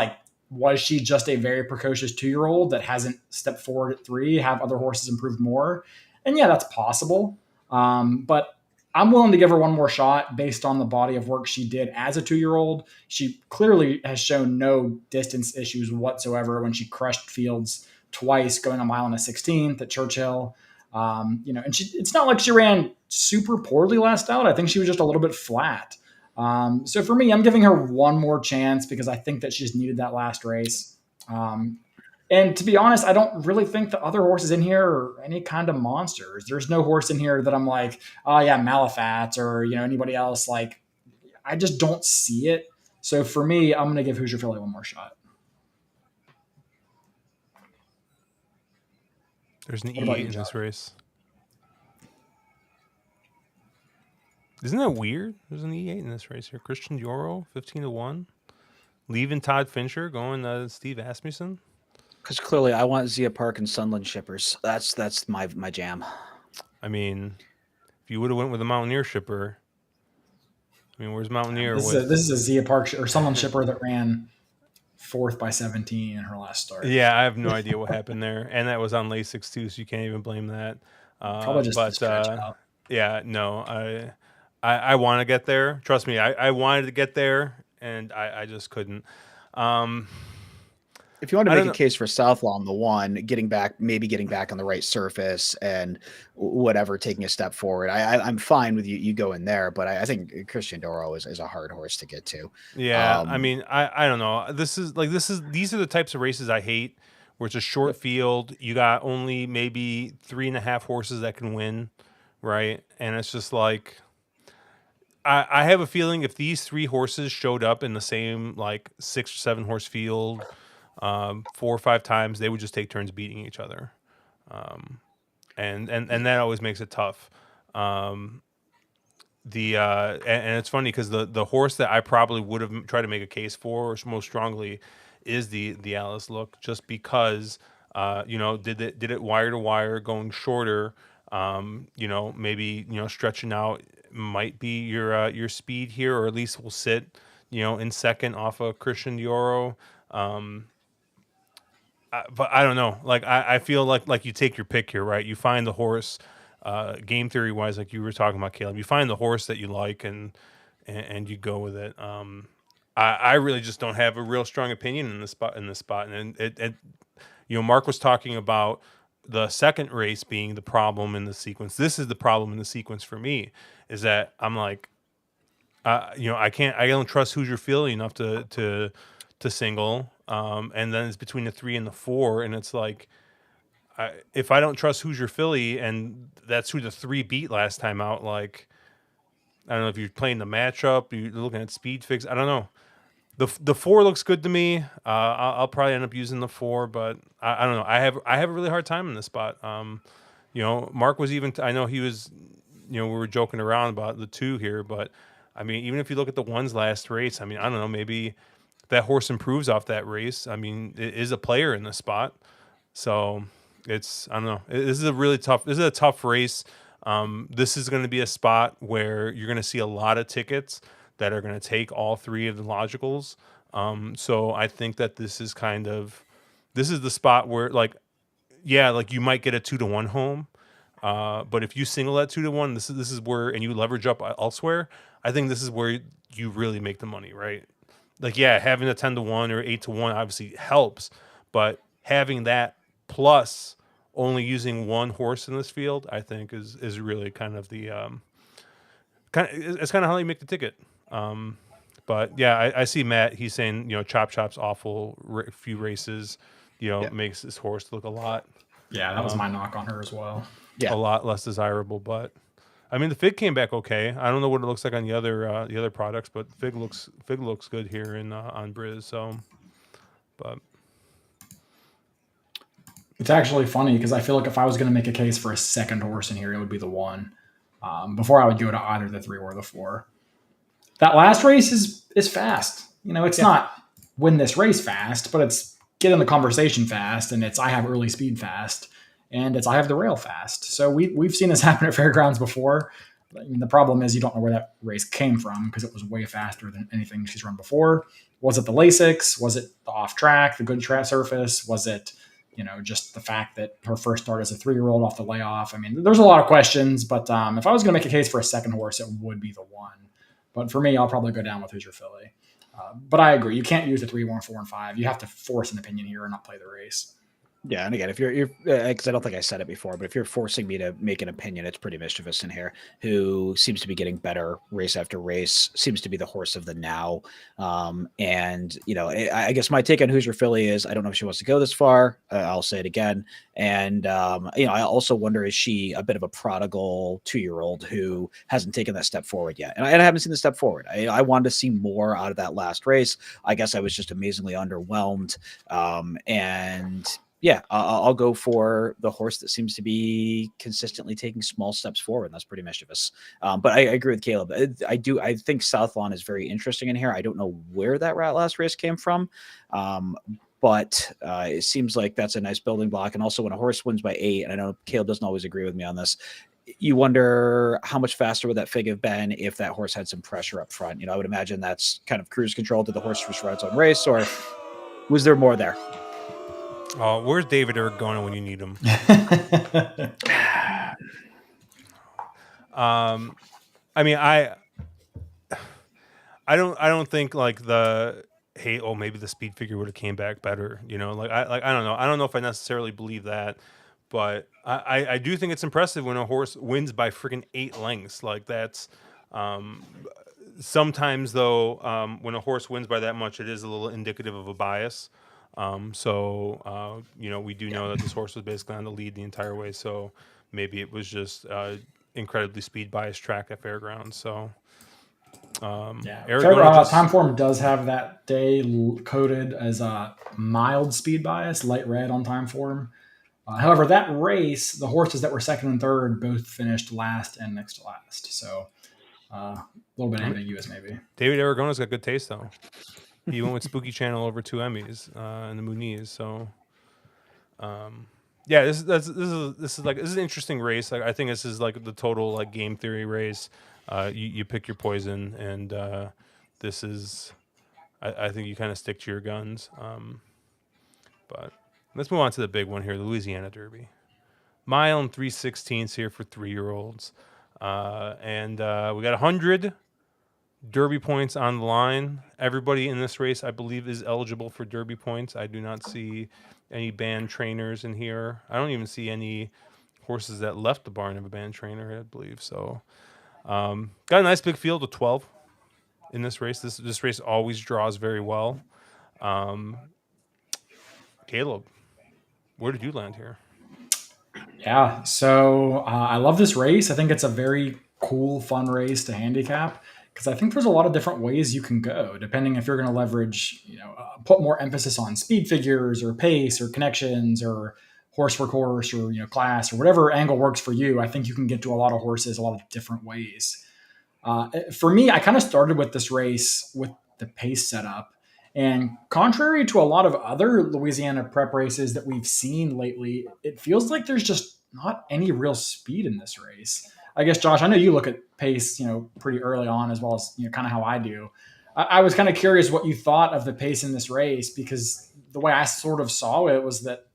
was she just a very precocious 2-year-old that hasn't stepped forward at 3? Have other horses improved more? And yeah, that's possible. But I'm willing to give her one more shot based on the body of work she did as a 2-year-old. She clearly has shown no distance issues whatsoever when she crushed fields twice, going a mile and a 16th at Churchill. And it's not like she ran super poorly last out. I think she was just a little bit flat. So for me, I'm giving her one more chance because I think that she just needed that last race. And to be honest, I don't really think the other horses in here are any kind of monsters. There's no horse in here that I'm like, oh yeah, Malafat or anybody else. I just don't see it. So for me, I'm going to give Hoosier Philly one more shot. There's an E8 in this race. Isn't that weird? There's an E8 in this race here. Christian Dioro, 15-1. Leaving Todd Fincher, going Steve Asmussen. Because clearly I want Zia Park and Sunland shippers. That's my jam. I mean, if you would have went with a Mountaineer shipper, where's Mountaineer? This is a Zia Park or Sunland shipper that ran 4th by 17 in her last start. Yeah, I have no idea what happened there, and that was on Lasix too, so you can't even blame that. Probably just a stretch out. Yeah, no, I want to get there. Trust me, I wanted to get there, and I just couldn't. If you want to make a case for Southlaw on the 1, getting back on the right surface and whatever, taking a step forward, I'm fine with you go in there. But I think Christian Dioro is a hard horse to get to. Yeah, I don't know. These are the types of races I hate, where it's a short field. You got only maybe 3.5 horses that can win, right? And it's just I have a feeling if these 3 horses showed up in the same 6 or 7 horse field 4 or 5 times, they would just take turns beating each other, and that always makes it tough. And it's funny because the horse that I probably would have tried to make a case for most strongly is the Alice Look, just because did it wire to wire, going shorter, maybe stretching out might be your speed here, or at least will sit in second off of Christian Dioro. But I don't know. I feel like you take your pick here, right? You find the horse, game theory wise, like you were talking about, Caleb. You find the horse that you like, and you go with it. I really just don't have a real strong opinion in this spot. And it Mark was talking about the second race being the problem in the sequence. This is the problem in the sequence for me, is that I'm like, I don't trust Hoosier Philly enough to single. And then it's between the 3 and the 4, and it's if I don't trust Hoosier Philly, and that's who the 3 beat last time out, I don't know if you're playing the matchup, you're looking at speed fix. I don't know. The 4 looks good to me. I'll probably end up using the 4, but I don't know. I have a really hard time in this spot. Mark was I know he was we were joking around about the 2 here, but I mean, even if you look at the 1's last race, I mean, I don't know, maybe that horse improves off that race. I mean, it is a player in the spot. So I don't know. This is a really tough. This is a tough race. This is going to be a spot where you're going to see a lot of tickets that are going to take all 3 of the logicals. So I think that this is the spot where like you might get a 2-1 home. But if you single that 2-1, this is where, and you leverage up elsewhere. I think this is where you really make the money, right? Like, yeah, having a 10-1 or 8-1 obviously helps, but having that plus only using one horse in this field, I think is really kind of the it's kind of how you make the ticket. But yeah, I see Matt. He's saying Chop Chop's awful few races, makes this horse look a lot. Yeah, that was my knock on her as well. Yeah. A lot less desirable, but I mean the Fig came back okay. I don't know what it looks like on the other products, but Fig looks good here in on Briz. So, but it's actually funny because I feel like if I was going to make a case for a second horse in here, it would be the 1. Before I would go to either the 3 or the 4. That last race is fast. It's not win this race fast, but it's get in the conversation fast, and it's I have early speed fast, and it's I have the rail fast. So we've seen this happen at Fairgrounds before. I mean, the problem is you don't know where that race came from because it was way faster than anything she's run before. Was it the Lasix? Was it the off track, the good track surface? Was it just the fact that her first start as a 3-year-old off the layoff? I mean, there's a lot of questions, but if I was going to make a case for a second horse, it would be the 1. But for me, I'll probably go down with Who's Your Filly. But I agree. You can't use the 3, 1, 4, and 5. You have to force an opinion here and not play the race. Yeah, and again, if you're because I don't think I said it before, but if you're forcing me to make an opinion, it's pretty mischievous in here. Who seems to be getting better race after race, seems to be the horse of the now. And I guess my take on Who's Your Filly is I don't know if she wants to go this far. I'll say it again. And I also wonder, is she a bit of a prodigal 2-year-old who hasn't taken that step forward yet? And I haven't seen the step forward. I wanted to see more out of that last race. I guess I was just amazingly underwhelmed. And yeah, I'll go for the horse that seems to be consistently taking small steps forward. And that's pretty mischievous. But I agree with Caleb. I think South Lawn is very interesting in here. I don't know where that last race came from. But it seems like that's a nice building block. And also when a horse wins by 8, and I know Caleb doesn't always agree with me on this, you wonder how much faster would that Fig have been if that horse had some pressure up front. I would imagine that's kind of cruise control. Did the horse just run its own race, or was there more there? Oh, where's David Aragona when you need him? I mean, I don't think like maybe the speed figure would have came back better. I don't know. I don't know if I necessarily believe that, but I do think it's impressive when a horse wins by freaking 8 lengths. Like that's sometimes though, when a horse wins by that much, it is a little indicative of a bias. We do know that this horse was basically on the lead the entire way. So maybe it was just incredibly speed biased track at Fairgrounds. So Time Form does have that day coded as a mild speed bias, light red on Time Form. However, that race, the horses that were second and third both finished last and next to last. So a little bit ambiguous, maybe. David Aragona's got good taste, though. He went with Spooky Channel over 2 Emmys and the Moonies. So, this is an interesting race. Like, I think this is like the total like game theory race. You pick your poison, and this is, I think you kind of stick to your guns. But let's move on to the big one here, the Louisiana Derby. Mile and 3/16 here for 3-year-olds, and we got 100 Derby points on the line. Everybody in this race, I believe, is eligible for Derby points. I do not see any banned trainers in here. I don't even see any horses that left the barn of a banned trainer, I believe. So, got a nice big field of 12 in this race. This race always draws very well. Caleb, where did you land here? Yeah, so I love this race. I think it's a very cool, fun race to handicap because I think there's a lot of different ways you can go, depending if you're going to leverage, put more emphasis on speed figures or pace or connections or horse for course or class or whatever angle works for you. I think you can get to a lot of horses a lot of different ways. For me, I kind of started with this race with the pace setup. And contrary to a lot of other Louisiana prep races that we've seen lately, it feels like there's just not any real speed in this race. I guess, Josh, I know you look at pace, pretty early on as well as, kind of how I do. I was kind of curious what you thought of the pace in this race because the way I sort of saw it was that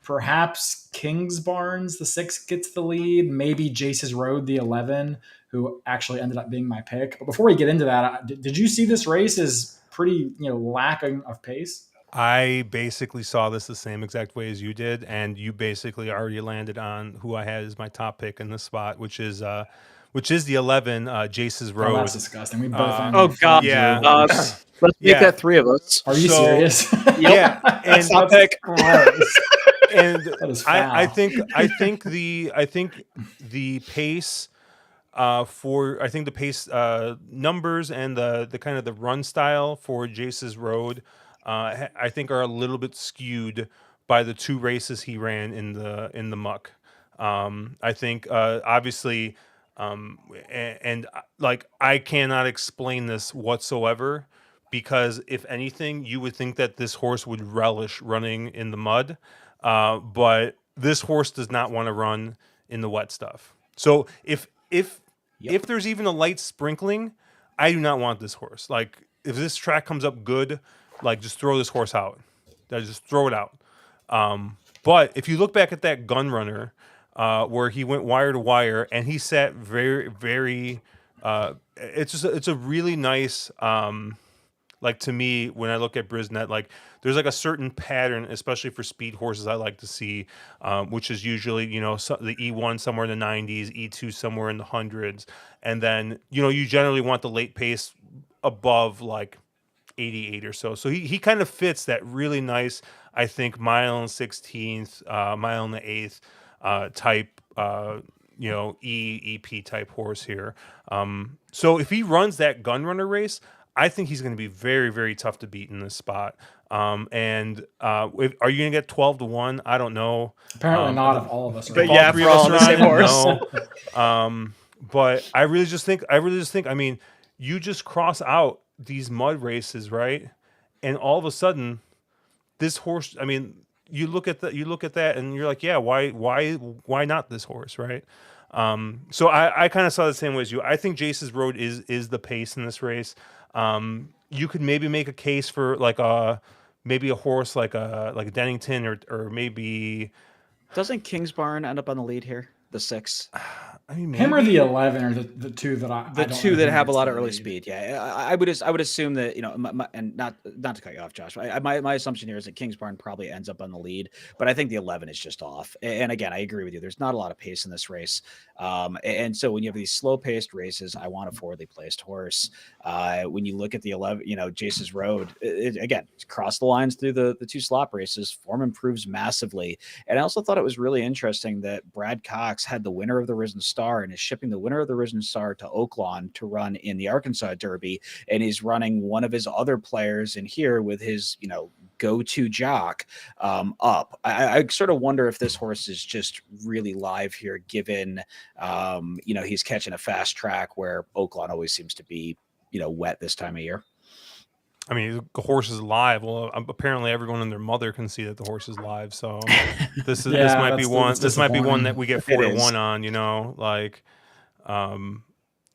perhaps King's Barnes, the 6, gets the lead. Maybe Jace's Road, the 11, who actually ended up being my pick. But before we get into that, did you see this race as pretty, lacking of pace? I basically saw this the same exact way as you did, and you basically already landed on who I had as my top pick in this spot, which is the 11, Jace's Oh, Road. that's disgusting. We both. Oh God, Yeah. let's make Yeah. that 3 of us. Are you So- serious? Yeah, and That's top pick. gross. and That is foul. I think the pace the pace numbers and the kind of the run style for Jace's Road I think are a little bit skewed by the 2 races he ran in the muck. I think obviously like I cannot explain this whatsoever, because if anything you would think that this horse would relish running in the mud, but this horse does not want to run in the wet stuff. So if there's even a light sprinkling, I do not want this horse. Like if this track comes up good, like just throw this horse out. Just throw it out. But if you look back at that gun runner, where he went wire to wire and he sat very, very, it's a really nice, like to me, when I look at Brisnet, like there's like a certain pattern, especially for speed horses I like to see, which is usually, the E1 somewhere in the 90s, E2 somewhere in the hundreds. And then, you generally want the late pace above like 88 or so. So he kind of fits that really nice, I think, mile and 16th, mile and the 8th type, EP type horse here. So if he runs that gun runner race, I think he's going to be very, very tough to beat in this spot. Are you going to get 12-1? I don't know. Apparently not if all of us are. But on. yeah, All 3 for of us all on are the same it? horse. No. But I really just think, I mean, you just cross out these mud races, right? And all of a sudden, this horse, I mean, you look at that and you're like, yeah, why not this horse, right? So I kind of saw the same way as you. I think Jace's Road is the pace in this race. You could maybe make a case for like maybe a horse like a Dennington or maybe Doesn't Kingsbarn end up on the lead here? The 6. I mean, Him or maybe- the 11 or the 2 that I The don't 2 know that who have a gets lot the of early lead. speed. Yeah, I would assume that and not to cut you off, Josh. My assumption here is that Kingsbarn probably ends up on the lead, but I think the 11 is just off. And again, I agree with you. There's not a lot of pace in this race, and so when you have these slow paced races, I want a forwardly placed horse. When you look at the 11, Jace's Road, again, cross the lines through the 2 slop races, form improves massively. And I also thought it was really interesting that Brad Cox had the winner of the Risen Star and is shipping the winner of the Risen Star to Oaklawn to run in the Arkansas Derby, and he's running one of his other players in here with his go-to jock up. I sort of wonder if this horse is just really live here, given he's catching a fast track where Oaklawn always seems to be wet this time of year. I mean, the horse is live. Well, apparently everyone and their mother can see that the horse is live. So this might be one. This might be one that we get 4-1 on. Like,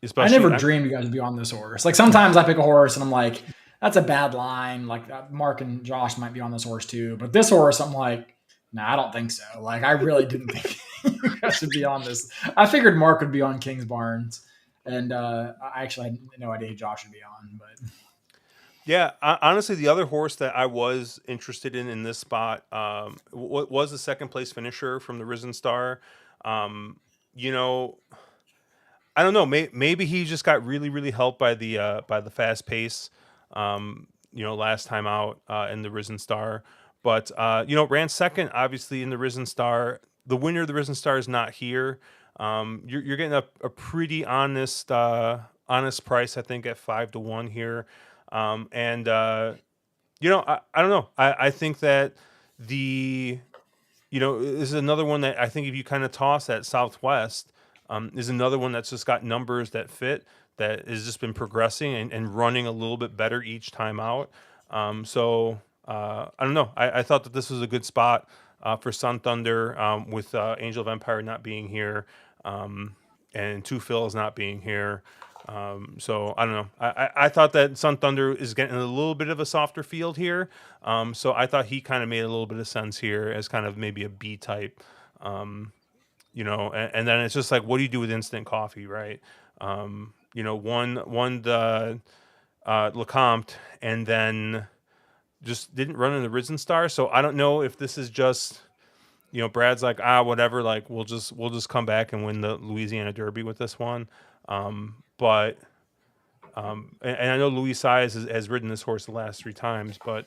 especially. I never dreamed you guys would be on this horse. Like sometimes I pick a horse and I'm like, that's a bad line. Like Mark and Josh might be on this horse too, but this horse, I'm like, no, I don't think so. Like I really didn't think you guys would be on this. I figured Mark would be on King's Barnes, and I actually had no idea Josh would be on, but. Yeah, honestly, the other horse that I was interested in this spot was the second place finisher from the Risen Star. I don't know. Maybe he just got really, really helped by the fast pace. Last time out in the Risen Star, but ran second obviously in the Risen Star. The winner of the Risen Star is not here. You're getting a pretty honest price, I think, at 5-1 here. I don't know. I think that the this is another one that I think if you kind of toss at Southwest, is another one that's just got numbers that fit, that has just been progressing and running a little bit better each time out. I don't know. I thought that this was a good spot for Sun Thunder with Angel of Empire not being here, and Two Phil's not being here. So I don't know. I thought that Sun Thunder is getting a little bit of a softer field here. So I thought he kind of made a little bit of sense here as kind of maybe a B type. And then it's just like, what do you do with instant coffee, right? One the Lecomte, and then just didn't run in the Risen Star. So I don't know if this is just, Brad's like, whatever, like we'll just come back and win the Louisiana Derby with this one. But and I know Luis Saez has ridden this horse the last 3 times, but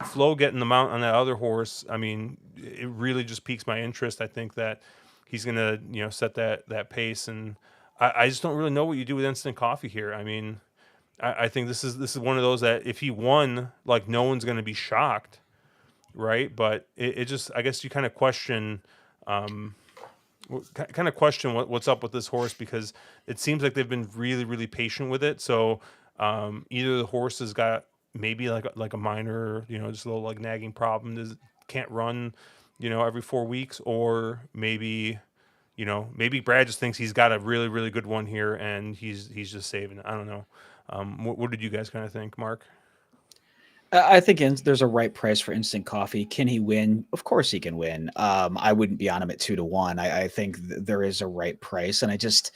Flo getting the mount on that other horse, I mean, it really just piques my interest. I think that he's gonna set that pace, and I just don't really know what you do with instant coffee here. I mean, I think this is one of those that if he won, like, no one's gonna be shocked, right? But it just, I guess you kind of question. What's up with this horse, because it seems like they've been really, really patient with it. So either the horse has got maybe like a minor, just a little like nagging problem, can't run, every 4 weeks, or maybe Brad just thinks he's got a really, really good one here and he's just saving it. I don't know. What did you guys kind of think, Mark? I think there's a right price for instant coffee. Can he win? Of course he can win. I wouldn't be on him at 2-1. I think there is a right price, and I just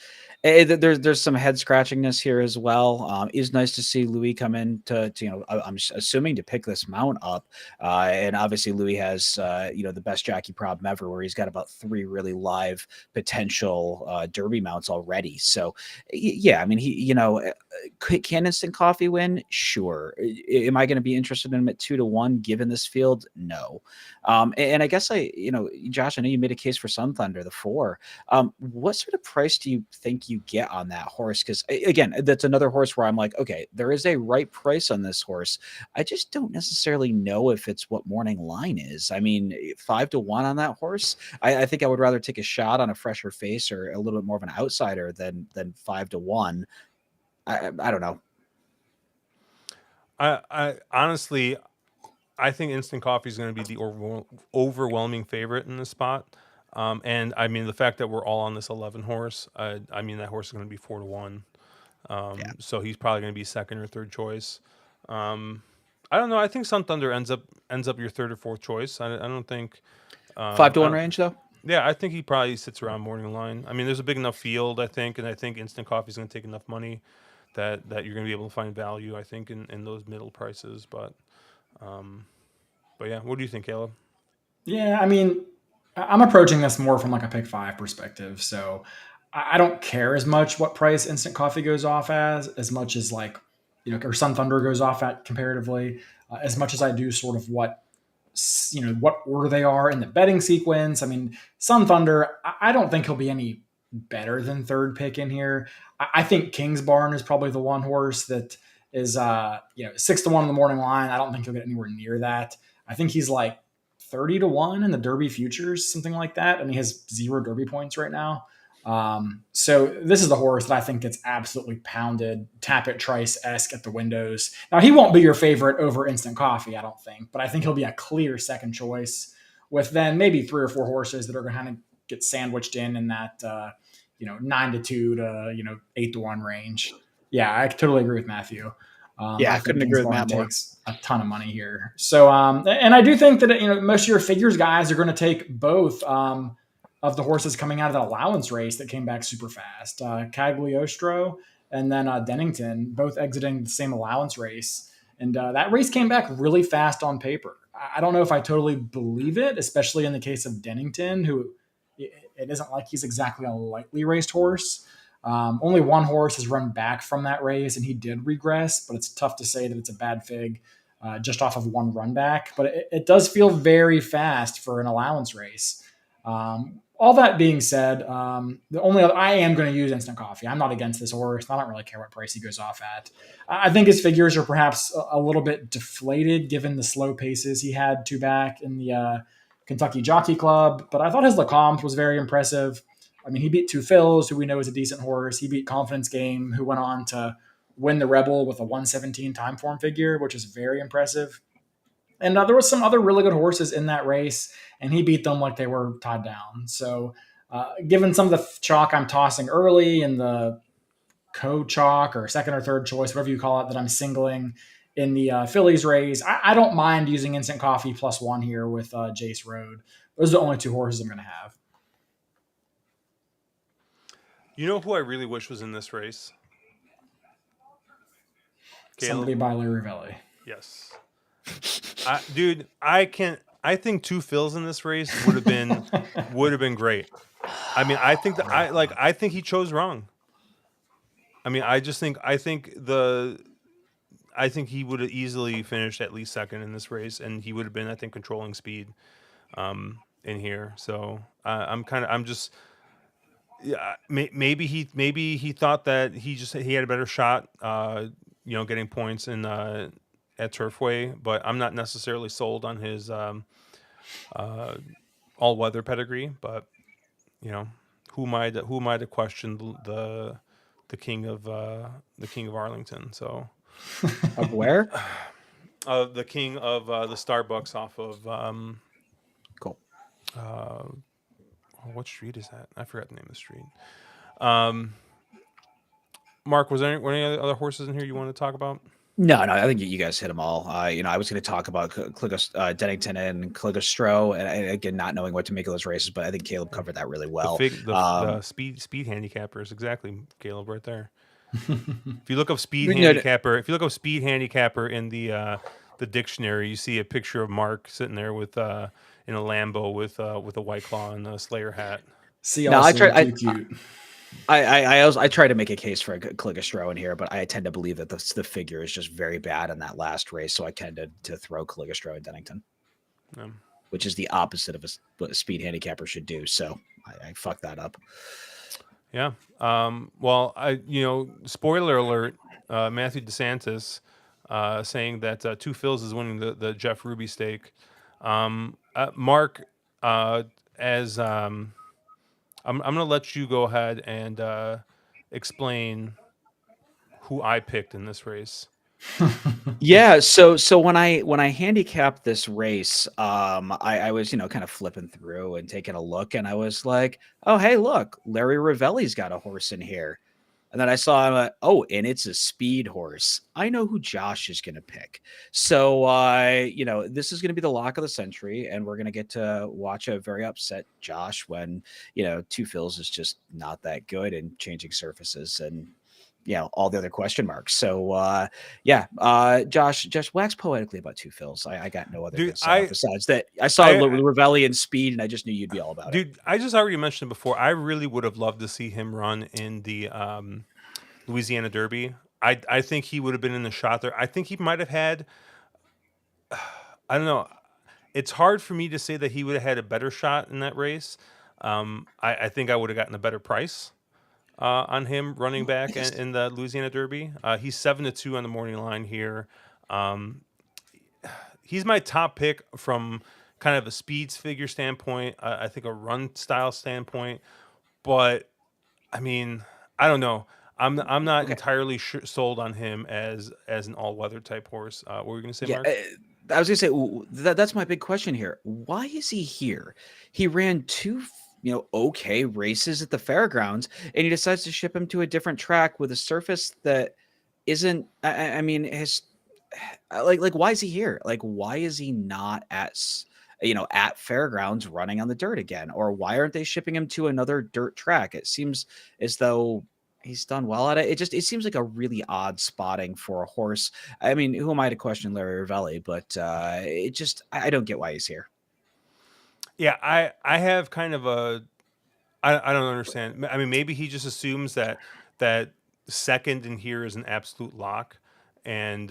there's some head scratchingness here as well. It's nice to see Louis come in to I'm assuming to pick this mount up, and obviously Louis has the best jockey problem ever, where he's got about 3 really live potential Derby mounts already. So yeah, I mean can instant coffee win? Sure. Am I going to be interested in him at 2-1 given this field? No. And I guess Josh, I know you made a case for Sun Thunder, the 4. What sort of price do you think you get on that horse? Because again, that's another horse where I'm like, okay, there is a right price on this horse. I just don't necessarily know if it's what morning line is. I mean, 5-1 on that horse. I think I would rather take a shot on a fresher face or a little bit more of an outsider than 5-1. I don't know. I honestly, I think instant coffee is going to be the overwhelming favorite in this spot. And I mean, the fact that we're all on this 11 horse, I mean, that horse is going to be 4-1. Yeah. So he's probably going to be second or third choice. I don't know. I think Sun Thunder ends up your third or fourth choice. I don't think 5-1 range though. Yeah, I think he probably sits around morning line. I mean, there's a big enough field, I think, and I think instant coffee is going to take enough money that you're going to be able to find value, I think, in those middle prices. But yeah, what do you think, Caleb? Yeah, I mean, I'm approaching this more from like a pick 5 perspective. So I don't care as much what price instant coffee goes off as much as like, or Sun Thunder goes off at comparatively, as much as I do sort of what order they are in the betting sequence. I mean, Sun Thunder, I don't think he'll be any better than third pick in here. I think King's Barn is probably the one horse that is 6-1 in the morning line. I don't think he'll get anywhere near that. I think he's like 30-1 in the Derby futures, something like that, and he has 0 Derby points right now. So this is the horse that I think gets absolutely pounded, Tappet Trice-esque at the windows. Now, he won't be your favorite over instant coffee, I don't think, but I think he'll be a clear second choice with then maybe 3 or 4 horses that are going to kind of get sandwiched in that 9-2 to 8-1 range. Yeah, I totally agree with Matthew. I couldn't agree with Matt more. Takes a ton of money here. So, and I do think that most of your figures guys are going to take both of the horses coming out of the allowance race that came back super fast. Cagliostro and then Dennington, both exiting the same allowance race, and that race came back really fast on paper. I don't know if I totally believe it, especially in the case of Dennington, who it isn't like he's exactly a lightly raced horse. Only one horse has run back from that race, and he did regress, but it's tough to say that it's a bad fig just off of one run back. But it does feel very fast for an allowance race. All that being said, the only other, I am going to use instant coffee. I'm not against this horse. I don't really care what price he goes off at. I think his figures are perhaps a little bit deflated given the slow paces he had 2 back in the Kentucky Jockey Club. But I thought his Lecomte was very impressive. I mean, he beat Two Phils, who we know is a decent horse. He beat Confidence Game, who went on to win the Rebel with a 117 time form figure, which is very impressive. And there was some other really good horses in that race, and he beat them like they were tied down. So, given some of the chalk I'm tossing early in the co-chalk or second or third choice, whatever you call it, that I'm singling in the Phillies race, I don't mind using Instant Coffee +1 here with Jace Road. Those are the only two horses I'm going to have. You know who I really wish was in this race? Somebody by Larry Valley. Yes. Dude, I think Two Phils in this race would have been great. I mean, I think he chose wrong. I mean, I think he would have easily finished at least second in this race, and he would have been, I think, controlling speed in here. So yeah, maybe he thought that he had a better shot, getting points in at Turfway, but I'm not necessarily sold on his all weather pedigree. But who am I to question the king of Arlington? So Of where? the king of the Starbucks off of Cool. what street is that? I forgot the name of the street. Mark, were any other horses in here you want to talk about? No, I think you guys hit them all. I was going to talk about Dennington and Cligostro, and again, not knowing what to make of those races, but I think Caleb covered that really well. The speed handicappers, exactly, Caleb, right there. If you look up speed handicapper in the dictionary, you see a picture of Mark sitting there with in a Lambo with a White Claw and a Slayer hat. I try to make a case for a Cligostro in here, but I tend to believe that the figure is just very bad in that last race, so I tend to throw Cligostro and Dennington, which is the opposite of what a speed handicapper should do. So I fucked that up. Yeah. Well, spoiler alert, Matthew DeSantis saying that Two Phils is winning the Jeff Ruby stake. Mark, as I'm going to let you go ahead and explain who I picked in this race. Yeah, so when I handicapped this race, I was kind of flipping through and taking a look, and I was like, oh hey, look, Larry Ravelli's got a horse in here. And then I saw him, and it's a speed horse. I know who Josh is going to pick. So, this is going to be the lock of the century, and we're going to get to watch a very upset Josh when, Two Phils is just not that good and changing surfaces and, all the other question marks. So, Josh, wax poetically about Two Phils. I got no other besides that. I saw Ravelli and speed, and I just knew you'd be all about it. Dude, I just already mentioned it before. I really would have loved to see him run in the Louisiana Derby. I think he would have been in the shot there. I think he might have had, I don't know. It's hard for me to say that he would have had a better shot in that race. I think I would have gotten a better price on him running back in the Louisiana Derby. He's 7-2 on the morning line here. He's my top pick from kind of a speeds figure standpoint. I think a run style standpoint, but I mean, I don't know. I'm not entirely sold on him as an all weather type horse. What were you going to say, Mark? I was going to say that's my big question here. Why is he here? He ran two okay races at the Fairgrounds, and he decides to ship him to a different track with a surface that isn't. I mean, his why is he here? Like, why is he not at Fairgrounds running on the dirt again? Or why aren't they shipping him to another dirt track? It seems as though he's done well at it. It seems like a really odd spotting for a horse. I mean, who am I to question Larry Ravelli? But I don't get why he's here. Yeah, I have kind of I don't understand. I mean, maybe he just assumes that second in here is an absolute lock, and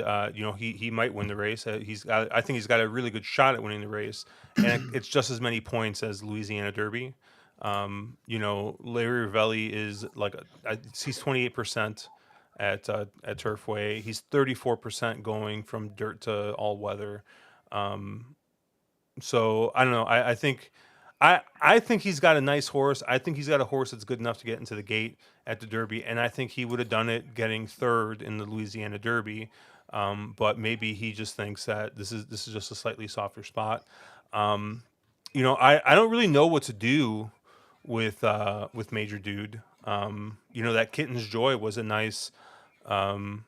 he might win the race. I think he's got a really good shot at winning the race, and it's just as many points as Louisiana Derby. Larry Ravelli is he's 28% at Turfway. He's 34% going from dirt to all weather. So I don't know. I think he's got a nice horse. I think he's got a horse that's good enough to get into the gate at the Derby, and I think he would have done it getting third in the Louisiana Derby. But maybe he just thinks that this is just a slightly softer spot. Um, I don't really know what to do with Major Dude. That Kitten's Joy um,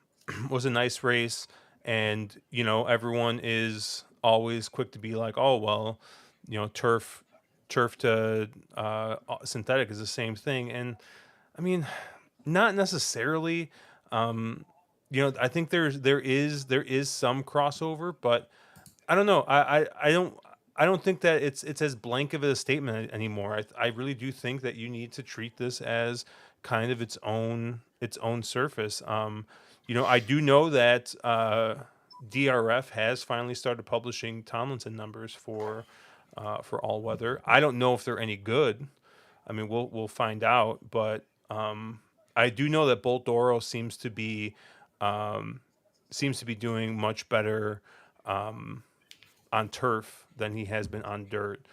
was a nice race, and everyone is always quick to be like, oh well, turf to synthetic is the same thing, and I mean, not necessarily. I think there is some crossover, but I don't know. I don't think that it's as blank of a statement anymore. I really do think that you need to treat this as kind of its own surface. I do know that DRF has finally started publishing Tomlinson numbers for all weather. I don't know if they're any good. I mean, we'll find out, but I do know that Bolt Doro um, seems to be doing much better on turf than he has been on dirt.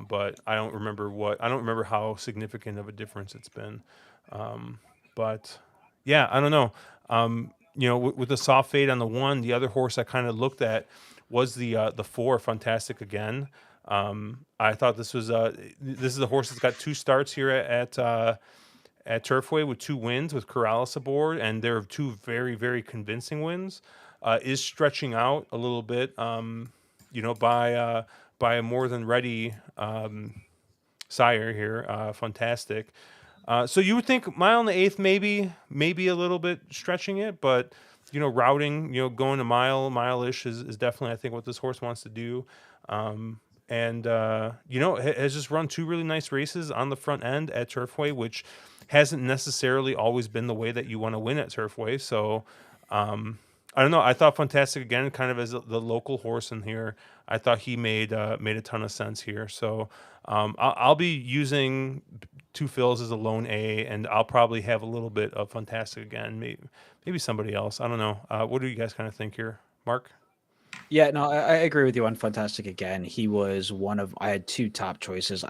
But I don't remember how significant of a difference it's been. But yeah, I don't know. With the soft fade on the one, the other horse I kind of looked at was the four, Fantastic Again. I thought this is a horse that's got two starts here at Turfway with two wins with Corrales aboard, and they're two very, very convincing wins. Is stretching out a little bit, by a more than ready sire here, Fantastic. So you would think mile and the eighth, maybe a little bit stretching it, but routing, going to mile-ish is definitely, I think, what this horse wants to do. And has just run two really nice races on the front end at Turfway, which hasn't necessarily always been the way that you want to win at Turfway. So I don't know. I thought Fantastic Again, kind of as the local horse in here, I thought he made a ton of sense here. So I'll be using Two Fills as a lone A, and I'll probably have a little bit of Fantastic Again. Maybe somebody else. I don't know. What do you guys kind of think here, Mark? Yeah, no, I agree with you on Fantastic Again. He was one of I had two top choices.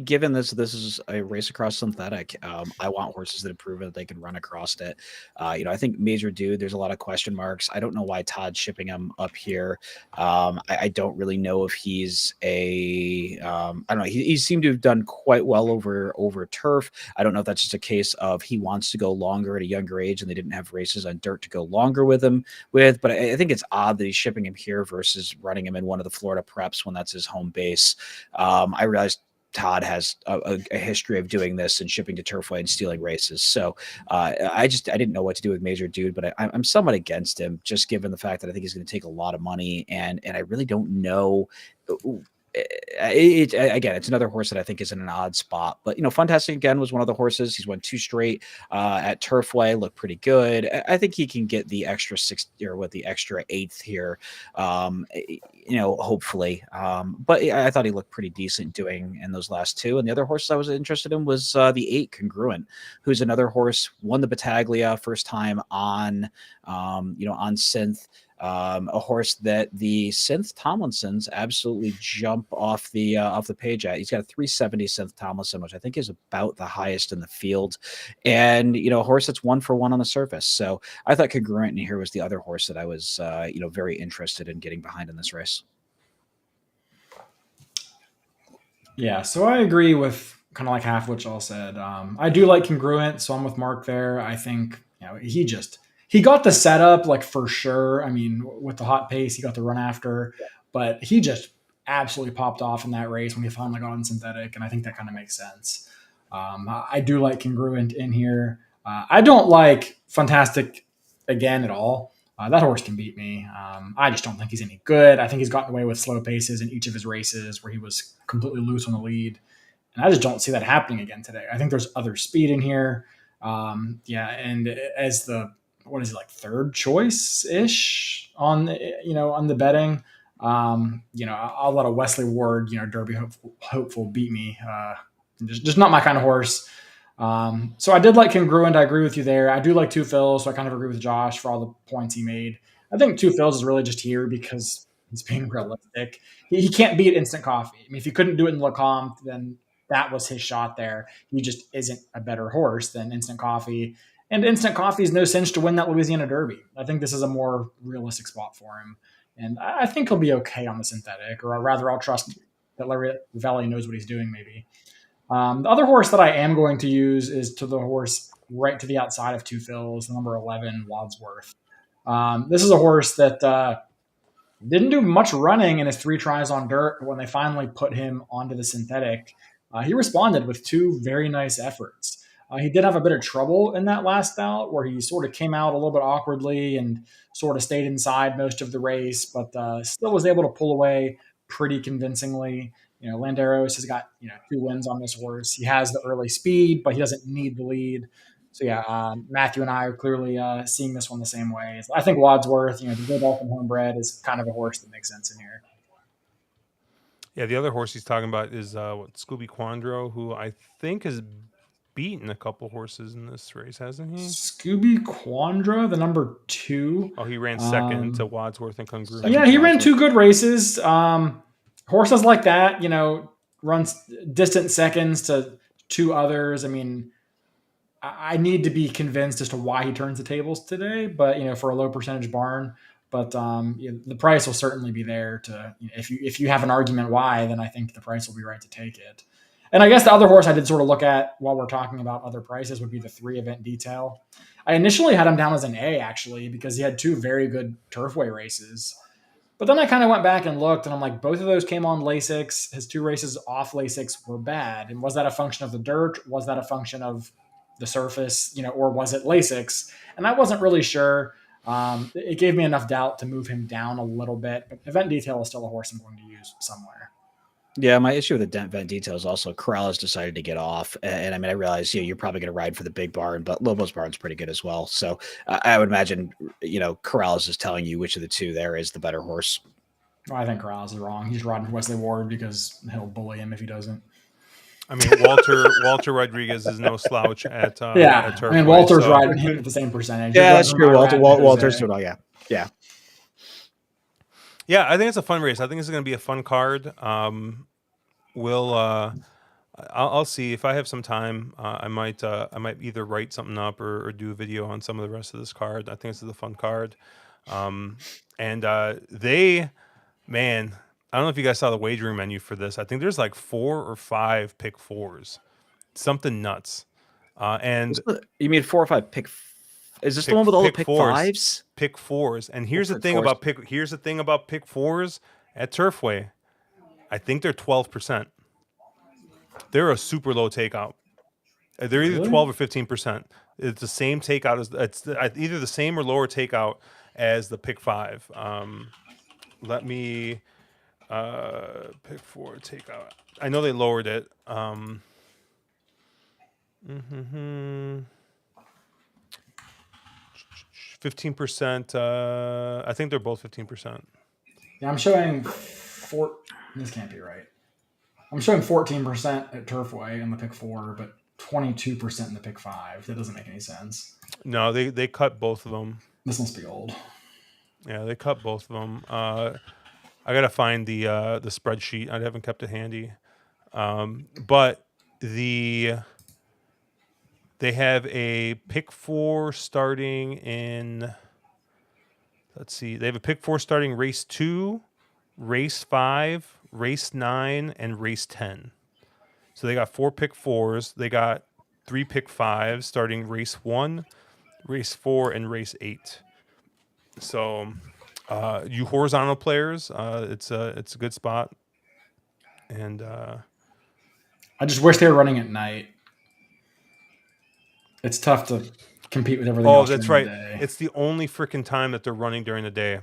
Given this is a race across synthetic, I want horses that have proven that they can run across it. I think Major Dude, there's a lot of question marks. I don't know why Todd's shipping him up here. I don't really know if he's I don't know. He seemed to have done quite well over turf. I don't know if that's just a case of he wants to go longer at a younger age, and they didn't have races on dirt to go longer with him but I think it's odd that he's shipping him here versus running him in one of the Florida preps when that's his home base. I realized Todd has a history of doing this and shipping to Turfway and stealing races. So I didn't know what to do with Major Dude, but I'm somewhat against him, just given the fact that I think he's going to take a lot of money, and I really don't know. Again, it's another horse that I think is in an odd spot, but Fantastic Again was one of the horses. He's won two straight at Turfway, looked pretty good. I think he can get the extra six or with the extra eighth here, hopefully. But I thought he looked pretty decent doing in those last two. And the other horse I was interested in was the 8 Congruent, who's another horse, won the Battaglia first time on synth. A horse that the synth Tomlinsons absolutely jump off the page at. He's got a 370 synth Tomlinson, which I think is about the highest in the field, and a horse that's 1-for-1 on the surface. So I thought Congruent in here was the other horse that I was very interested in getting behind in this race. Yeah, so I agree with kind of like half what y'all said. I do like Congruent, so I'm with Mark there. I think he got the setup like for sure. I mean, with the hot pace, he got the run after, but he just absolutely popped off in that race when he finally got on synthetic, and I think that kind of makes sense. I do like Congruent in here. I don't like Fantastic Again at all. That horse can beat me. I just don't think he's any good. I think he's gotten away with slow paces in each of his races where he was completely loose on the lead. And I just don't see that happening again today. I think there's other speed in here. And as what is it, like third choice ish on the betting. I'll let a Wesley Ward, Derby hopeful beat me. Just not my kind of horse. So I did like Congruent. I agree with you there. I do like Two Fills, so I kind of agree with Josh for all the points he made. I think Two Fills is really just here because He's being realistic. He can't beat Instant Coffee. I mean, if he couldn't do it in Lecomte, then that was his shot there. He just isn't a better horse than Instant Coffee. And Instant Coffee is no cinch to win that Louisiana Derby. I think this is a more realistic spot for him. And I think he'll be okay on the synthetic, or rather, I'll trust that Larry Valley knows what he's doing, maybe. The other horse that I am going to use is to the horse right to the outside of Two Fills, the number 11, Wadsworth. This is a horse that didn't do much running in his 3 tries on dirt, but when they finally put him onto the synthetic, he responded with 2 very nice efforts. He did have a bit of trouble in that last bout where he sort of came out a little bit awkwardly and sort of stayed inside most of the race, but still was able to pull away pretty convincingly. Landeros has got 2 wins on this horse. He has the early speed, but he doesn't need the lead. So yeah, Matthew and I are clearly seeing this one the same way. I think Wadsworth, the good Dolphin homebred, is kind of a horse that makes sense in here. Yeah, the other horse he's talking about is Scooby Quandro, who I think has beaten a couple horses in this race, hasn't he? Scooby Quandro, the number 2. Oh, he ran second to Wadsworth and Congruence. Yeah, he ran 2 good races. Horses like that, runs distant seconds to 2 others. I mean, I need to be convinced as to why he turns the tables today, but for a low percentage barn. But the price will certainly be there to if you have an argument why, then I think the price will be right to take it. And I guess the other horse I did sort of look at while we're talking about other prices would be the 3 Event Detail. I initially had him down as an A, actually, because he had 2 very good Turfway races. But then I kind of went back and looked, and I'm like, both of those came on Lasix. His 2 races off Lasix were bad. And was that a function of the dirt? Was that a function of the surface, or was it Lasix? And I wasn't really sure. It gave me enough doubt to move him down a little bit. But Event Detail is still a horse I'm going to use somewhere. Yeah, my issue with the Event Detail is also Corrales decided to get off. And I mean, I realize, you're probably going to ride for the big barn, but Lobo's barn's pretty good as well. So I would imagine, Corrales is telling you which of the 2 there is the better horse. Well, I think Corrales is wrong. He's riding for Wesley Ward because he'll bully him if he doesn't. I mean, Walter Rodriguez is no slouch at yeah. Turfway, I mean, Walter's riding him at the same percentage. Yeah, that's true. Walter's doing all, yeah. Yeah, I think it's a fun race. I think it's going to be a fun card. I'll see if I have some time. I might either write something up or do a video on some of the rest of this card. I think this is a fun card. Man, I don't know if you guys saw the wagering menu for this. I think there's like 4 or 5 pick 4s, something nuts. And you mean 4 or 5 pick? Is this the one with all the pick 5s? Pick 4s. And here's the thing about pick 4s at Turfway. I think they're 12%. They're a super low takeout. They're either 12 or 15%. It's the same takeout as either the same or lower takeout as the pick 5. Let me pick 4 takeout. I know they lowered it. 15%. I think they're both 15%. Yeah, I'm showing this can't be right. I'm showing 14% at Turfway in the pick 4, but 22% in the pick 5. That doesn't make any sense. No, they cut both of them. This must be old. Yeah, they cut both of them. I gotta find the spreadsheet. I haven't kept it handy. But they have a pick 4 starting in. Let's see. They have a pick 4 starting race 2, race 5, race 9, and race 10. So they got 4 pick 4s. They got 3 pick 5s starting race 1, race 4, and race 8. So, you horizontal players, it's a good spot. And I just wish they were running at night. It's tough to compete with everything else. Oh, that's right. It's the only freaking time that they're running during the day.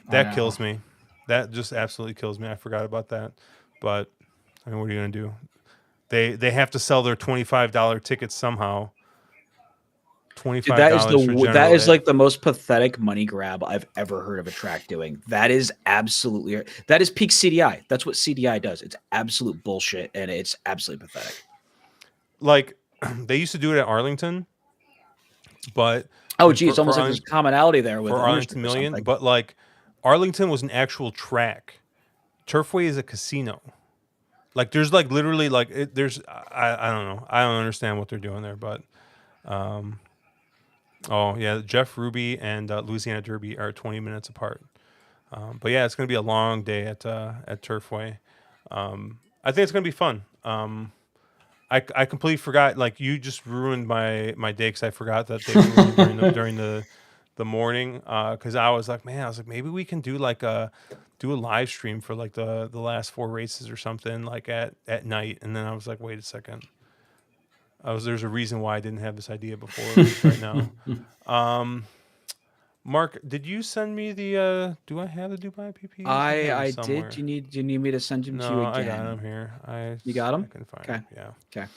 That kills me. That just absolutely kills me. I forgot about that. But I mean, what are you gonna do? They have to sell their $25 tickets somehow. $25. That is like the most pathetic money grab I've ever heard of a track doing. That is peak CDI. That's what CDI does. It's absolute bullshit, and it's absolutely pathetic. Like they used to do it at Arlington, but it's almost like there's commonality there with Arlington Million. But like Arlington was an actual track. Turfway is a casino. Like there's like literally like there's I don't know. I don't understand what they're doing there, but oh yeah, Jeff Ruby and Louisiana Derby are 20 minutes apart. But yeah, it's going to be a long day at Turfway. I think it's going to be fun. I completely forgot. Like you just ruined my day because I forgot that they were running during the morning. Because I was like, maybe we can do like a live stream for like the last 4 races or something like at night. And then I was like, wait a second. There's a reason why I didn't have this idea before, at least right now. Mark, did you send me the? Do I have the Dubai PPs? I did. Do you need me to send them to you again? I got them here. You got them? I can find Okay. them. Yeah. Okay.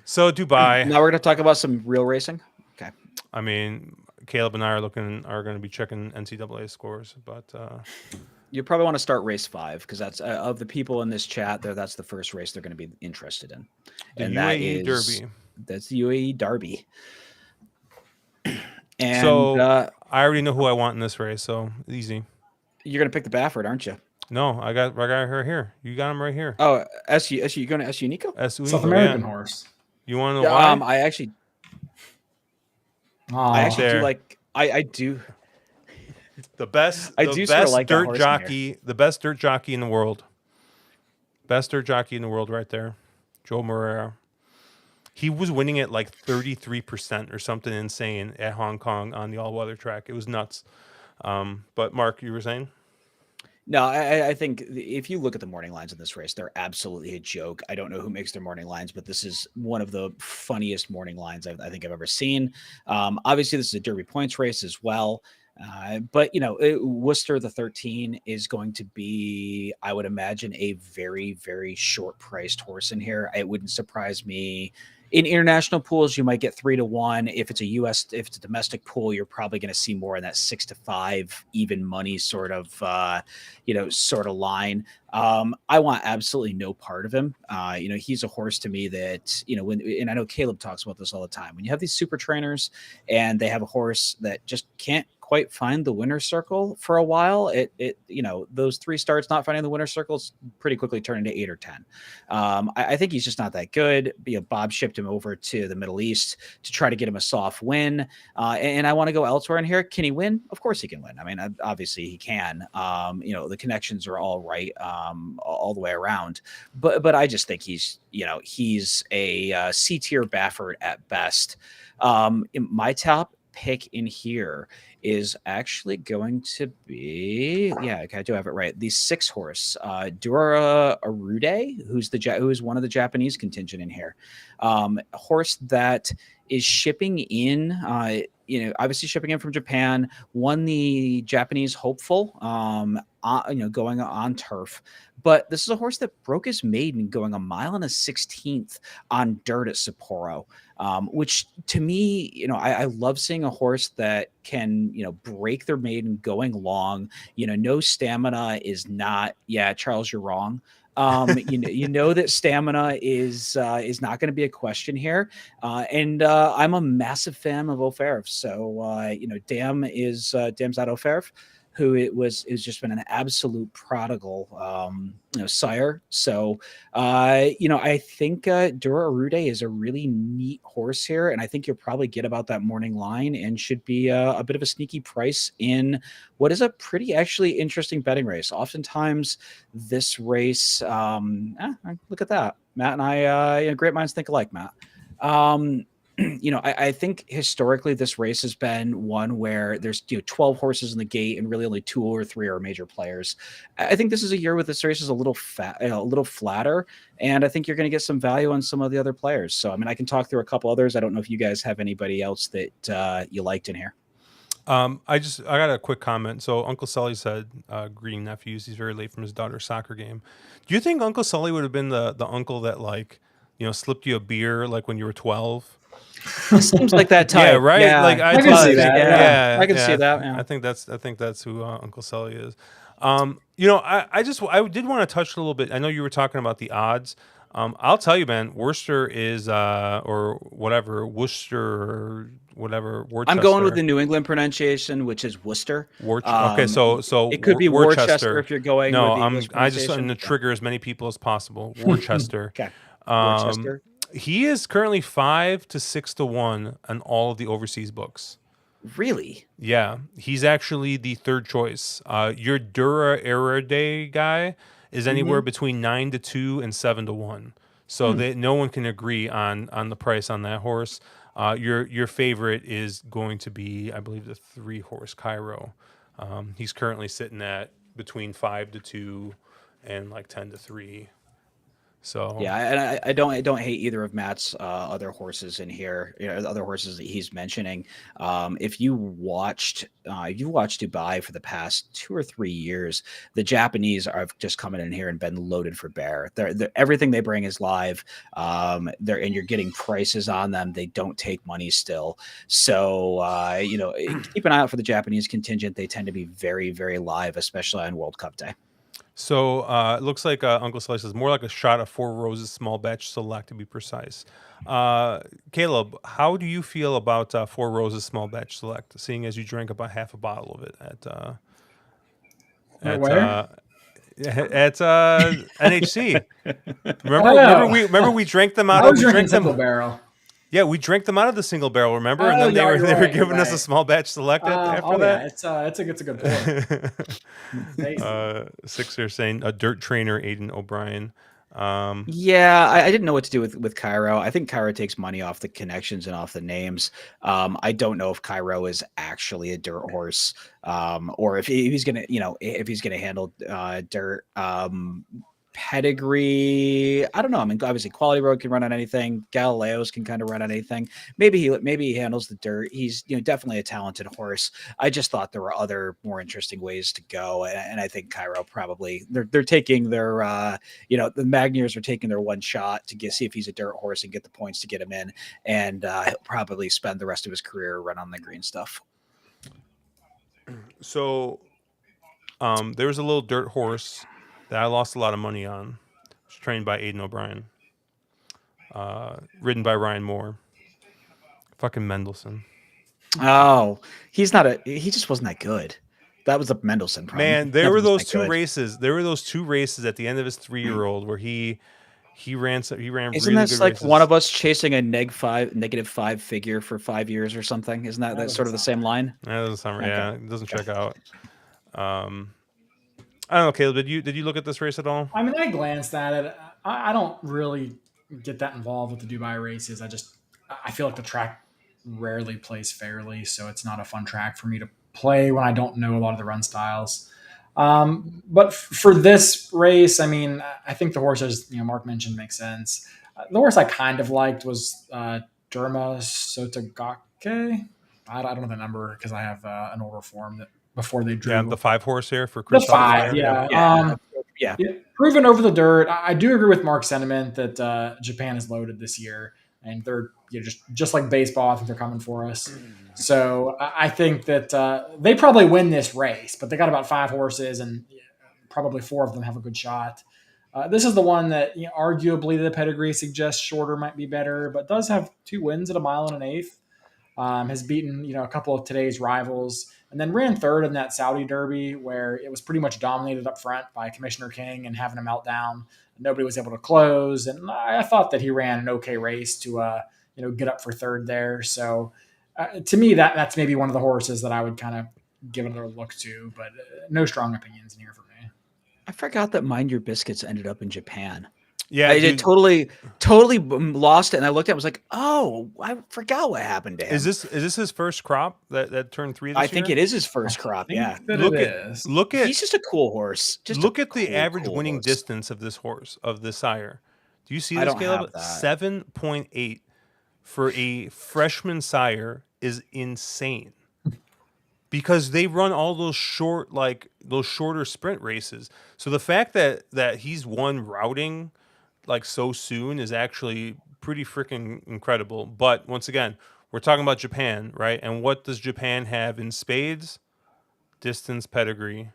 So Dubai. Now we're gonna talk about some real racing. Okay. I mean, Caleb and I are going to be checking NCAA scores, but you probably want to start race 5 because that's of the people in this chat there. That's the first race they're going to be interested in, and that is Derby. That's the UAE Derby. And so I already know who I want in this race, so easy. You're gonna pick the Baffert, aren't you? No, I got her here. You got him right here. Oh, SU. You going to SU Nico? South American horse. You want to know why? I actually do like. I do. The best. I the do best sort of like dirt jockey. The best dirt jockey in the world. Best dirt jockey in the world, right there, Joe Moreira. He was winning at like 33% or something insane at Hong Kong on the all-weather track. It was nuts. But Mark, you were saying? No, I think if you look at the morning lines in this race, they're absolutely a joke. I don't know who makes their morning lines, but this is one of the funniest morning lines I think I've ever seen. Obviously, this is a Derby points race as well. But, Worcester, the 13, is going to be, I would imagine, a very, very short-priced horse in here. It wouldn't surprise me. In international pools, you might get 3-1. If it's a domestic pool, you're probably going to see more in that 6-5 even money sort of line. I want absolutely no part of him. He's a horse to me that, and I know Caleb talks about this all the time. When you have these super trainers and they have a horse that just can't quite find the winner's circle for a while, those 3 starts not finding the winner's circles pretty quickly turn into 8 or 10. I think he's just not that good. Bob shipped him over to the Middle East to try to get him a soft win. And I want to go elsewhere in here. Can he win? Of course he can win. I mean, obviously he can. The connections are all right all the way around. But I just think he's a C-tier Baffert at best. My top pick in here is actually going to be, I do have it right, the 6 horse Dura Arude, who is one of the Japanese contingent in here. A horse that is shipping in, obviously shipping in from Japan, won the Japanese Hopeful, going on turf. But this is a horse that broke his maiden going 1 1/16 on dirt at Sapporo, which to me, I love seeing a horse that can, break their maiden going long. No stamina is not. Yeah, Charles, you're wrong. That stamina is not going to be a question here. And I'm a massive fan of O'Fairv. So, Dam's out O'Fairv, who is just been an absolute prodigal, sire. So, I think Dura Arude is a really neat horse here, and I think you'll probably get about that morning line and should be a bit of a sneaky price in what is a pretty actually interesting betting race. Oftentimes, this race, look at that, Matt and I, great minds think alike, Matt. I think historically this race has been one where there's 12 horses in the gate and really only 2 or 3 are major players. I think this is a year where this race is a little flatter, and I think you're going to get some value on some of the other players. So, I mean, I can talk through a couple others. I don't know if you guys have anybody else that you liked in here. I got a quick comment. So Uncle Sully said greeting nephews. He's very late from his daughter's soccer game. Do you think Uncle Sully would have been the uncle that slipped you a beer when you were 12? Seems like that type. Yeah, right. Yeah, I can see that. Yeah, I can see that. Yeah. I think that's who Uncle Sully is. I did want to touch a little bit. I know you were talking about the odds. I'll tell you, man. Worcester is or whatever Worcester or whatever I'm going with Worcester. the New England pronunciation, which is Worcester. Okay, so It could be Worcester Worcester. if you're going No, with the English I just want pronunciation. to Yeah. trigger as many people as possible. Worcester. Okay. Um, Worcester. he is currently 5 to 6 to 1 on all of the overseas books. Really? Yeah, he's actually the third choice. Your Dura Erode guy is anywhere between 9 to 2 and 7 to 1. So no one can agree on the price on that horse. Your favorite is going to be, I believe, the 3-horse Cairo. He's currently sitting at between 5 to 2 and like 10 to 3. So Yeah, and I don't hate either of Matt's other horses in here. The other horses that he's mentioning. If you watched Dubai for the past 2 or 3 years, the Japanese have just coming in here and been loaded for bear. Everything they bring is live. And you're getting prices on them. They don't take money still. So keep an eye out for the Japanese contingent. They tend to be very, very live, especially on World Cup Day. So it looks like Uncle Slice is more like a shot of Four Roses small batch select, to be precise. Caleb, how do you feel about Four Roses small batch select, seeing as you drank about half a bottle of it at Where? NHC? Oh, Remember we drank them out I of was drinking Simple Barrel. Yeah, we drank them out of the single barrel, remember? And Oh, then they yeah, were you're they were right, you're giving us a right. small batch select after Yeah, that. it's a good pour. It's tasty. Sixer saying a dirt trainer, Aiden O'Brien. Yeah, I didn't know what to do with Cairo. I think Cairo takes money off the connections and off the names. I don't know if Cairo is actually a dirt horse, or if he's gonna, if he's gonna handle dirt. Pedigree, I don't know. I mean, obviously, Quality Road can run on anything. Galileo's can kind of run on anything. Maybe he handles the dirt. He's definitely a talented horse. I just thought there were other more interesting ways to go, and I think Cairo probably they're taking their the Magniers are taking their one shot to see if he's a dirt horse and get the points to get him in, and he'll probably spend the rest of his career run on the green stuff. So there was a little dirt horse that I lost a lot of money on. It's trained by Aiden O'Brien. Ridden by Ryan Moore. Fucking Mendelssohn. Oh, he just wasn't that good. That was the Mendelssohn problem. Man, there were those two races. There were those two races at the end of his 3-year-old where he ran. Isn't really this good like races. One of us chasing a -5 figure for 5 years or something? Isn't that sort of the same line? That doesn't sound right. Yeah, it doesn't check out. I don't know, Caleb. Did you look at this race at all? I mean, I glanced at it. I don't really get that involved with the Dubai races. I feel like the track rarely plays fairly, so it's not a fun track for me to play when I don't know a lot of the run styles. But for this race, I mean, I think the horse, as Mark mentioned, makes sense. The horse I kind of liked was Derma Sotogake. I don't know the number because I have an older form that before they drew. Yeah, the 5-horse here for The Chris. 5, yeah. Yeah. Proven over the dirt. I do agree with Mark's sentiment that Japan is loaded this year, and they're just like baseball. I think they're coming for us. So I think that they probably win this race, but they got about 5 horses, and probably 4 of them have a good shot. This is the one that arguably the pedigree suggests shorter might be better, but does have 2 wins at a mile and an eighth. Has beaten a couple of today's rivals, and then ran third in that Saudi Derby where it was pretty much dominated up front by Commissioner King and having a meltdown. Nobody was able to close, and I thought that he ran an okay race to get up for third there. So to me, that's maybe one of the horses that I would kind of give it a look to, but no strong opinions in here for me. I forgot that Mind Your Biscuits ended up in Japan. Yeah, I did totally lost it, and I looked at it, I was like, oh, I forgot what happened to him. Is this his first crop that turned 3 this year? I think it is his first crop, yeah. Look at he's just a cool horse. Look at the average winning distance of this horse, of this sire. Do you see this, Caleb? 7.8 for a freshman sire is insane. Because they run all those shorter sprint races. So the fact that he's won routing like so soon is actually pretty freaking incredible. But once again, we're talking about Japan, right? And what does Japan have in spades? Distance, pedigree.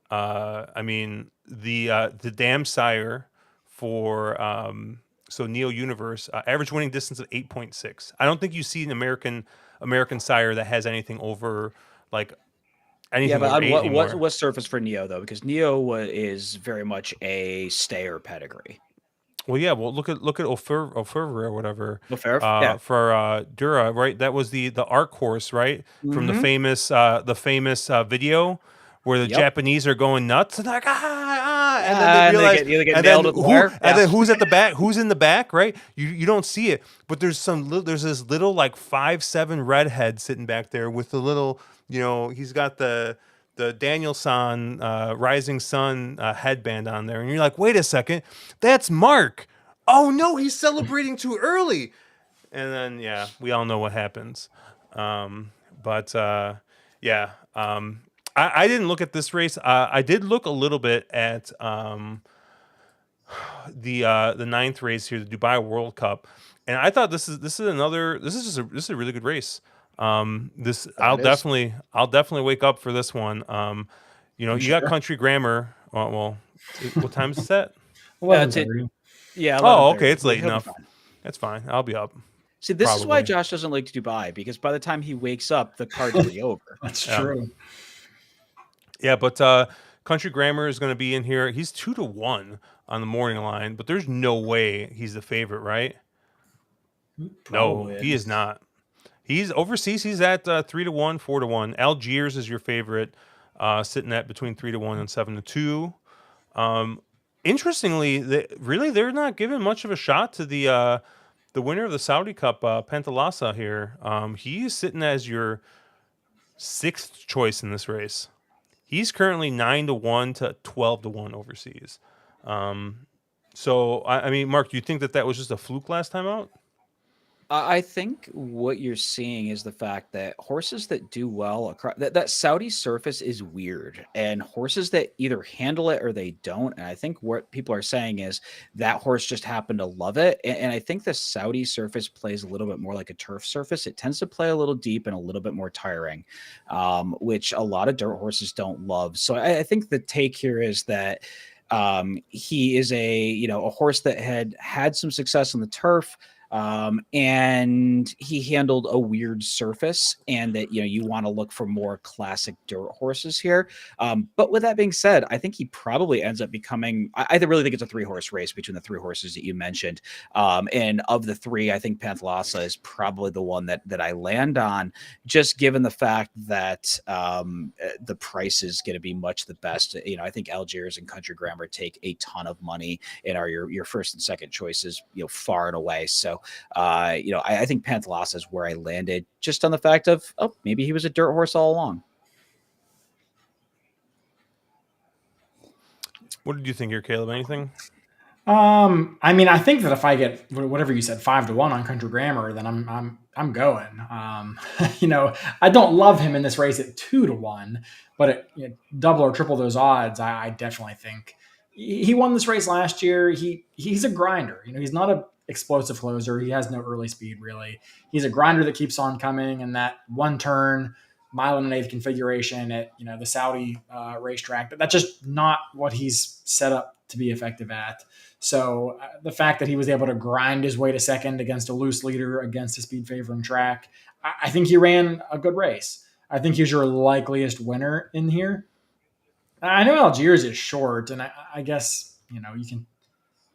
I mean, the dam sire for so Neo Universe, average winning distance of 8.6. I don't think you see an American sire that has anything over like Yeah, anything but over on 8 anymore. what surface for Neo though? Because Neo is very much a stayer pedigree. Well, yeah. Well, look at Oferver or whatever. No fair, yeah. For Dura, right? That was the Arc horse, right? From the Mm-hmm. famous video where the Yep. Japanese are going nuts and like and then they And realize, they get and nailed then at the wire. and Yeah. then who's at the back? Who's in the back? Right? You don't see it, but there's this little like 5'7" redhead sitting back there with the little, he's got the Danielson Rising Sun headband on there, and you're like, wait a second, that's Mark. Oh no, he's celebrating too early. And then yeah, we all know what happens. But yeah, I didn't look at this race. I did look a little bit at the ninth race here, the Dubai World Cup, and I thought this is a really good race. This That is. I'll definitely wake up for this one. You You got sure? Country Grammar. What time is it set? 11:30. Yeah, Oh, okay, 11:30. it's late He'll be enough. fine. That's fine. I'll be up See, this is why probably. Josh doesn't like Dubai, because by the time he wakes up, the card's already over. That's Yeah, true. yeah. But Country Grammar is going to be in here. He's 2-1 on the morning line, but there's no way he's the favorite, right? No, Probably he is is. not. He's overseas. He's at 3-1, 4-1. Algiers is your favorite, sitting at between 3-1 and 7-2. Interestingly, they're not giving much of a shot to the winner of the Saudi Cup, Pantalasa here. He is sitting as your sixth choice in this race. He's currently 9-1 to 12-1 overseas. So I mean, Mark, do you think that was just a fluke last time out? I think what you're seeing is the fact that horses that do well across that Saudi surface is weird, and horses that either handle it or they don't. And I think what people are saying is that horse just happened to love it. And I think the Saudi surface plays a little bit more like a turf surface. It tends to play a little deep and a little bit more tiring, which a lot of dirt horses don't love. So I think the take here is that he is a horse that had some success on the turf, and he handled a weird surface, and that you want to look for more classic dirt horses here. But with that being said, I think he probably ends up becoming. I really think it's a 3-horse race between the 3 horses that you mentioned, and of the 3, I think Panthalassa is probably the one that I land on, just given the fact that the price is going to be much the best. I think Algiers and Country Grammar take a ton of money and are your first and second choices, far and away. So I think Panthalassa is where I landed, just on the fact of, maybe he was a dirt horse all along. What did you think here, Caleb? Anything? I mean, I think that if I get whatever you said 5-1 on Country Grammar, then I'm going. I don't love him in this race at 2-1, but at double or triple those odds, I definitely think he won this race last year. He's a grinder. He's not a explosive closer. He has no early speed really. He's a grinder that keeps on coming, and that one turn mile and an eighth configuration at the Saudi racetrack. That's just not what he's set up to be effective at. So the fact that he was able to grind his way to second against a loose leader against a speed favoring track, I think he ran a good race. I think he's your likeliest winner in here. I know Algiers is short, and I guess you can.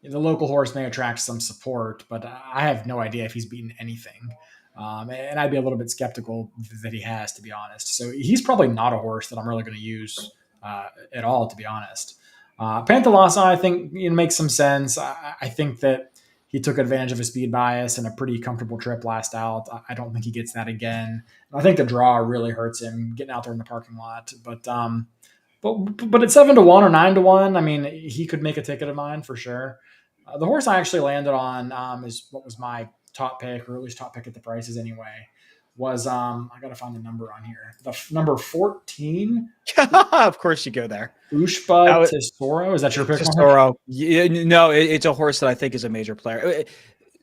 The local horse may attract some support, but I have no idea if he's beaten anything. And I'd be a little bit skeptical that he has, to be honest. So he's probably not a horse that I'm really going to use at all, to be honest. Panthalassa, I think, makes some sense. I think that he took advantage of a speed bias and a pretty comfortable trip last out. I don't think he gets that again. I think the draw really hurts him getting out there in the parking lot. But at 7-1 or 9-1, I mean, he could make a ticket of mine for sure. The horse I actually landed on is what was my top pick, or at least top pick at the prices anyway. Was I got to find the number on here? Number 14. Of course, you go there. Ushba Tesoro. Is that your pick? Tesoro. Yeah, no, it's a horse that I think is a major player.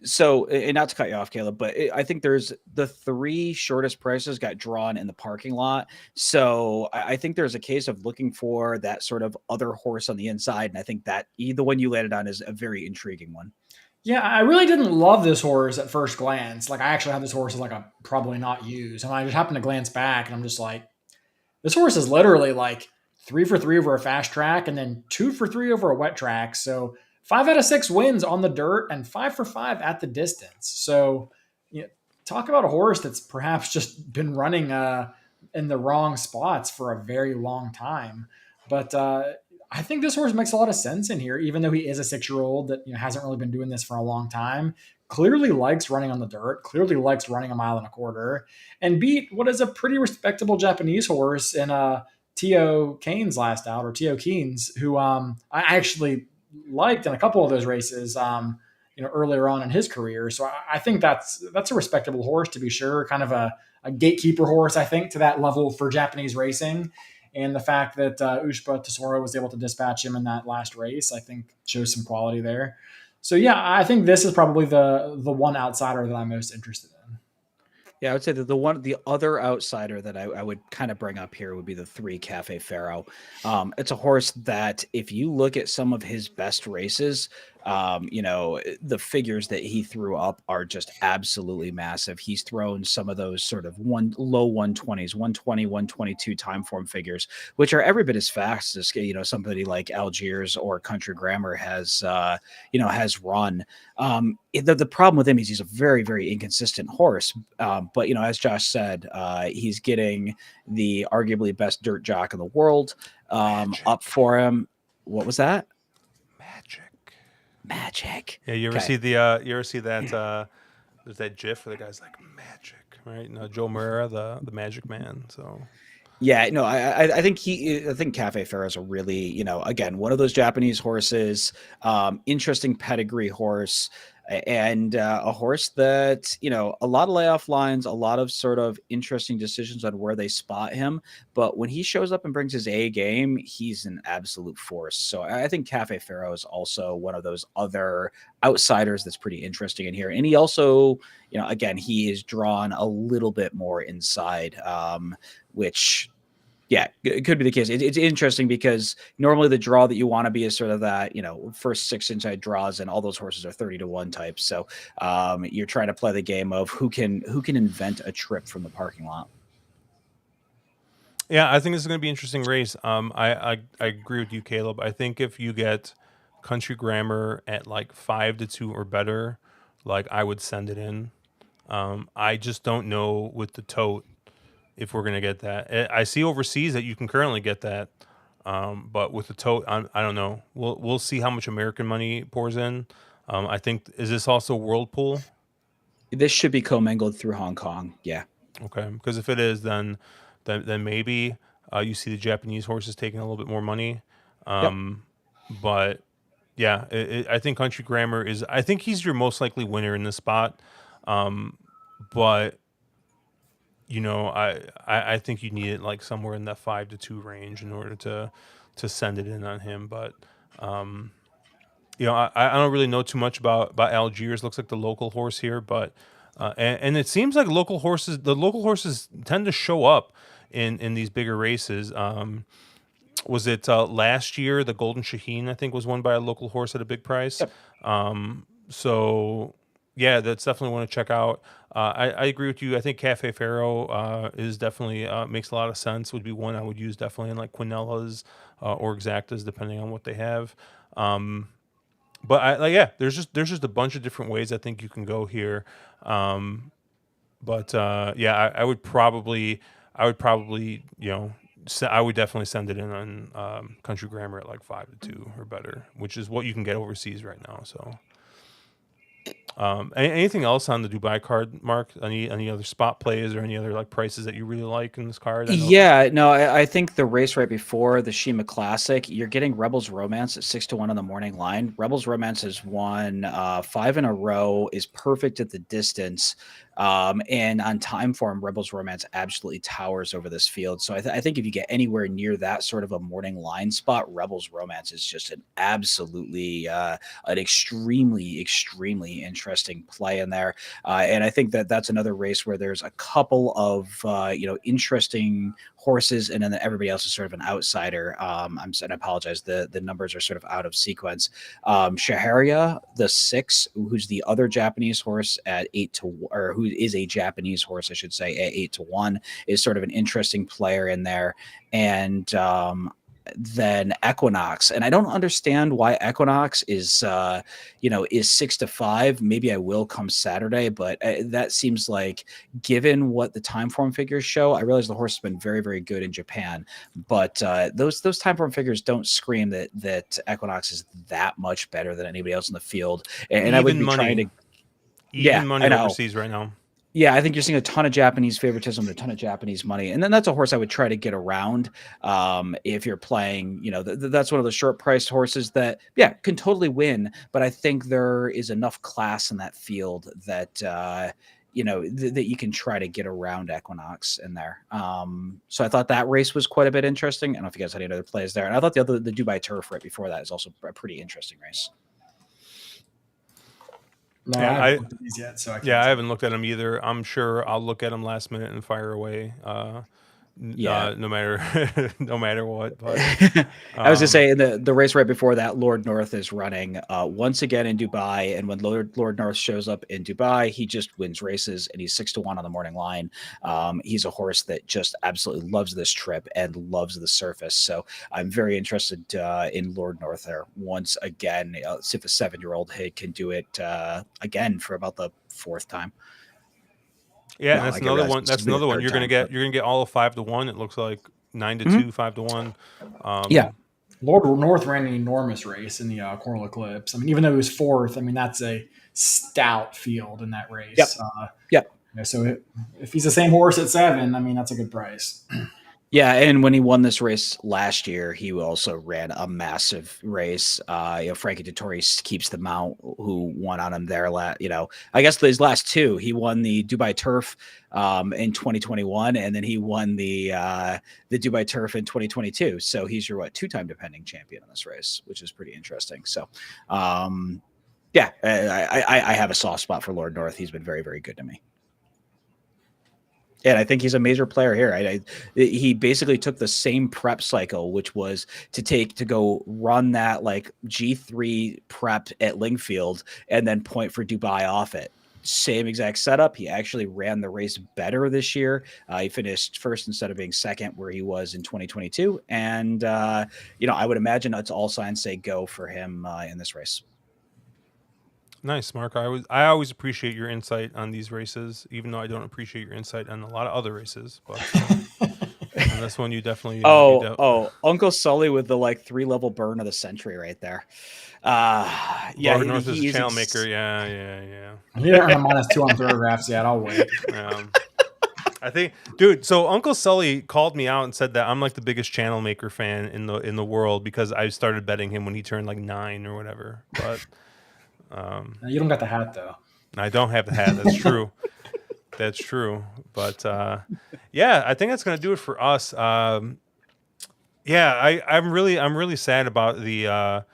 So, and not to cut you off, Caleb, but I think there's the 3 shortest prices got drawn in the parking lot. So I think there's a case of looking for that sort of other horse on the inside, and I think that the one you landed on is a very intriguing one. Yeah, I really didn't love this horse at first glance. Like I actually had this horse as like a probably not used, and I just happened to glance back, and I'm just like, this horse is literally like 3 for 3 over a fast track, and then 2 for 3 over a wet track. So 5 out of 6 wins on the dirt, and 5 for 5 at the distance. So, you know, talk about a horse that's perhaps just been running in the wrong spots for a very long time. But I think this horse makes a lot of sense in here, even though he is a 6 year old that hasn't really been doing this for a long time. Clearly likes running on the dirt. Clearly likes running a mile and a quarter, and beat what is a pretty respectable Japanese horse in Tio Kane's last out, or Tio Keen's, who I actually liked in a couple of those races. Earlier on in his career. So I think that's a respectable horse to be sure. Kind of a gatekeeper horse, I think, to that level for Japanese racing. And the fact that Ushba Tesoro was able to dispatch him in that last race, I think, shows some quality there. So yeah, I think this is probably the one outsider that I'm most interested in. Yeah, I would say that the other outsider that I would kind of bring up here would be the 3 Cafe Pharaoh. It's a horse that if you look at some of his best races, the figures that he threw up are just absolutely massive. He's thrown some of those sort of low 120s, 120, 122 time form figures, which are every bit as fast as somebody like Algiers or Country Grammar has run. The problem with him is he's a very, very inconsistent horse. But as Josh said, he's getting the arguably best dirt jock in the world up for him. What was that? Magic. Yeah, you ever see that? There's that GIF where the guy's like magic, right? No, Joe Murrah, the Magic Man. So. Yeah, no, I think Cafe Pharaoh is a really, again, one of those Japanese horses, interesting pedigree horse, and a horse that, a lot of layoff lines, a lot of sort of interesting decisions on where they spot him. But when he shows up and brings his A game, he's an absolute force. So I think Cafe Pharaoh is also one of those other outsiders that's pretty interesting in here. And he also, again, he is drawn a little bit more inside, which, yeah, it could be the case. It's interesting because normally the draw that you want to be is sort of that, first 6 inside draws, and all those horses are 30-1 types. So you're trying to play the game of who can invent a trip from the parking lot. Yeah, I think this is going to be an interesting race. I agree with you, Caleb. I think if you get Country Grammar at like 5-2 or better, like I would send it in. I just don't know with the tote if we're going to get that. I see overseas that you can currently get that, but with the tote, I don't know. We'll see how much American money pours in. I think, is this also Whirlpool? This should be commingled through Hong Kong. Yeah. Okay, because if it is, then maybe you see the Japanese horses taking a little bit more money. But yeah, I think Country Grammar is. I think he's your most likely winner in this spot. But I think you need it like somewhere in that 5-2 range in order to send it in on him. But I don't really know too much about Algiers. Looks like the local horse here, but and it seems like the local horses tend to show up in these bigger races. Was it last year the Golden Shaheen, I think, was won by a local horse at a big price? Yep. So yeah, that's definitely one to check out. I agree with you. I think Cafe Pharaoh is definitely makes a lot of sense. Would be one I would use definitely in like Quinellas or Exactas, depending on what they have. But there's just a bunch of different ways I think you can go here. I would probably I would definitely send it in on Country Grammar at like 5-2 or better, which is what you can get overseas right now. So. Anything else on the Dubai card, Mark? Any other spot plays or any other like prices that you really like in this card? Yeah, no, I think the race right before the Shima Classic, you're getting Rebels Romance at 6-1 on the morning line. Rebels Romance has won 5 in a row, is perfect at the distance. And on time form, Rebels Romance absolutely towers over this field. So I think if you get anywhere near that sort of a morning line spot, Rebels Romance is just an absolutely an extremely interesting play in there. And I think that that's another race where there's a couple of interesting horses, and then everybody else is sort of an outsider. I apologize. The numbers are sort of out of sequence. Shaharia, the 6, who's the other Japanese horse at 8 to, or who is a Japanese horse, I should say, at 8 to 1, is sort of an interesting player in there. And then Equinox, and I don't understand why Equinox is 6 to 5. Maybe I will come Saturday, but that seems like, given what the time form figures show, I realize the horse has been very good in Japan, but those time form figures don't scream that Equinox is that much better than anybody else in the field. And I would be trying to, even money I know. overseas right now. Yeah, I think you're seeing a ton of Japanese favoritism, a ton of Japanese money, and then that's a horse I would try to get around. If you're playing, that's one of the short-priced horses that, can totally win. But I think there is enough class in that field that that you can try to get around Equinox in there. So I thought that race was quite a bit interesting. I don't know if you guys had any other plays there, and I thought the Dubai Turf right before that is also a pretty interesting race. No, I haven't looked at these yet, so I haven't looked at them either. I'm sure I'll look at them last minute and fire away. No matter what. But I was gonna say, the race right before that, Lord North is running once again in Dubai, and when Lord North shows up in Dubai, he just wins races, and he's 6 to 1 on the morning line. He's a horse that just absolutely loves this trip and loves the surface. So I'm very interested in Lord North there once again. See if a 7-year-old can do it again for about the 4th time. Yeah, and that's another one. That's another one. You're gonna get all of 5 to 1. It looks like 9 to 2, 5 to 1. Lord North ran an enormous race in the Coral Eclipse. I mean, even though he was 4th, I mean, that's a stout field in that race. So if he's the same horse at 7, I mean, that's a good price. Yeah, and when he won this race last year, he also ran a massive race. Frankie Dettori keeps the mount, who won on him there. I guess his last 2, he won the Dubai Turf in 2021, and then he won the Dubai Turf in 2022. So he's your 2-time defending champion in this race, which is pretty interesting. So, I have a soft spot for Lord North. He's been very good to me. And I think he's a major player here. He basically took the same prep cycle, which was to go run that like G3 prep at Lingfield and then point for Dubai off it. Same exact setup. He actually ran the race better this year. He finished 1st instead of being 2nd, where he was in 2022. And, I would imagine that's all signs say go for him in this race. Nice, Mark. I always appreciate your insight on these races, even though I don't appreciate your insight on a lot of other races. But on this one, you definitely. Uncle Sully with the 3-level burn of the century right there. Lord North is a channel maker. Yeah. He didn't earn a -2 on Thoroughgraphs yet. I'll wait. I think, dude. So Uncle Sully called me out and said that I'm like the biggest channel maker fan in the world because I started betting him when he turned 9 or whatever. But. You don't got the hat though. I don't have the hat. That's true. That's true. But I think that's gonna do it for us. I'm really sad about the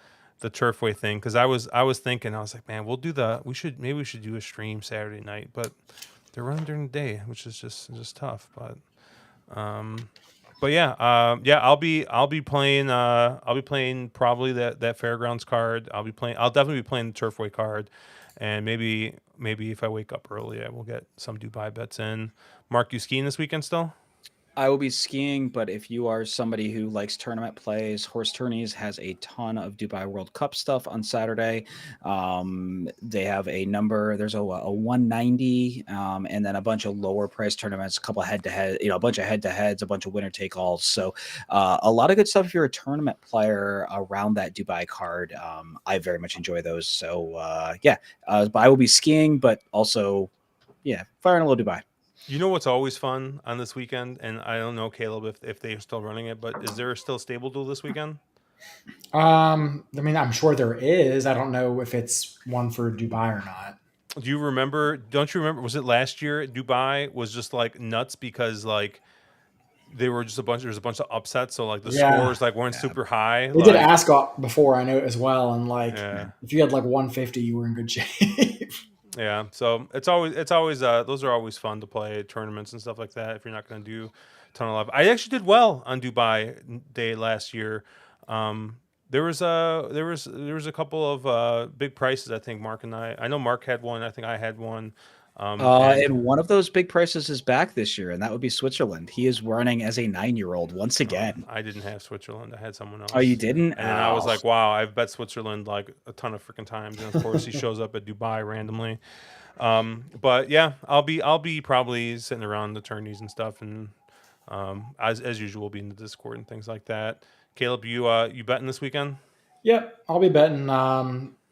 Turfway thing because I was thinking, I was like, man, we should do a stream Saturday night, but they're running during the day, which is just tough. But I'll be playing probably that Fairgrounds card. I'll definitely be playing the Turfway card, and maybe if I wake up early, I will get some Dubai bets in. Mark, you skiing this weekend still? I will be skiing, but if you are somebody who likes tournament plays, Horse Tourneys has a ton of Dubai World Cup stuff on Saturday. They have a number. There's a 190, and then a bunch of lower price tournaments, a couple of head-to-head, a bunch of head-to-heads, a bunch of winner-take-alls. So a lot of good stuff if you're a tournament player around that Dubai card. I very much enjoy those. So, but I will be skiing, but also, firing a little Dubai. You know what's always fun on this weekend, and I don't know, Caleb, if they're still running it, but is there still stable duel this weekend? I mean, I'm sure there is. I don't know if it's one for Dubai or not. Do you remember? Don't you remember? Was it last year? Dubai was just like nuts because like they were just a bunch. There was a bunch of upsets, so like the Yeah, scores like weren't Yeah. super high. they did Like Ascot before, I know as well, and like yeah, if you had like 150, you were in good shape. yeah. So it's always those are always fun to play tournaments and stuff like that. If you're not going to do a ton of love, I actually did well on Dubai Day last year. Um, there was a couple of big prices. I think Mark and I know Mark had one. I think I had one. And And one of those big prices is back this year, and that would be Switzerland. He is running as a 9-year-old once again. I didn't have Switzerland. I had someone Oh, you else. didn't? And then I was Oh, like, wow, I've bet Switzerland like a ton of freaking times. And of course, he shows up at Dubai randomly. But yeah, I'll be probably sitting around the tourneys and stuff, and as usual, be in the Discord and things like that. Caleb, you betting this weekend? Yep, I'll be betting.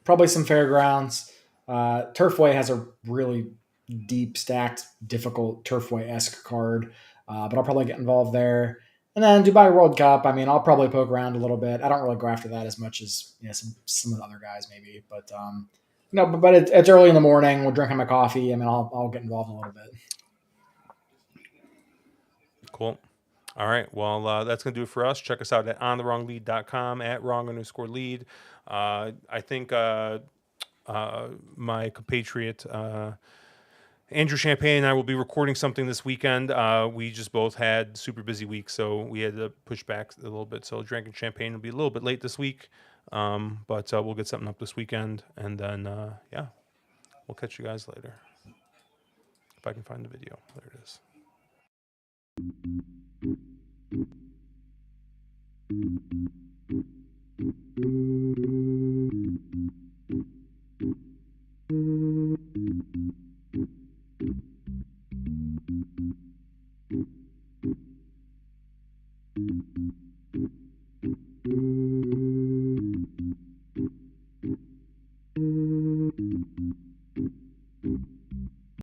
Probably some fairgrounds. Turfway has a really deep stacked, difficult Turfway esque card, but I'll probably get involved there. And then Dubai World Cup. I mean, I'll probably poke around a little bit. I don't really go after that as much as some of the other guys maybe, but no, but it's early in the morning. We're drinking my coffee. I mean, I'll get involved a little bit. Cool. All right. Well, that's going to do it for us. Check us out at ontherwronglead.com, at wrong_lead. I think my compatriot Andrew Champagne and I will be recording something this weekend. We just both had super busy weeks, so we had to push back a little bit. So drinking champagne will be a little bit late this week, but we'll get something up this weekend, and then yeah, we'll catch you guys later if I can find the video. There it is.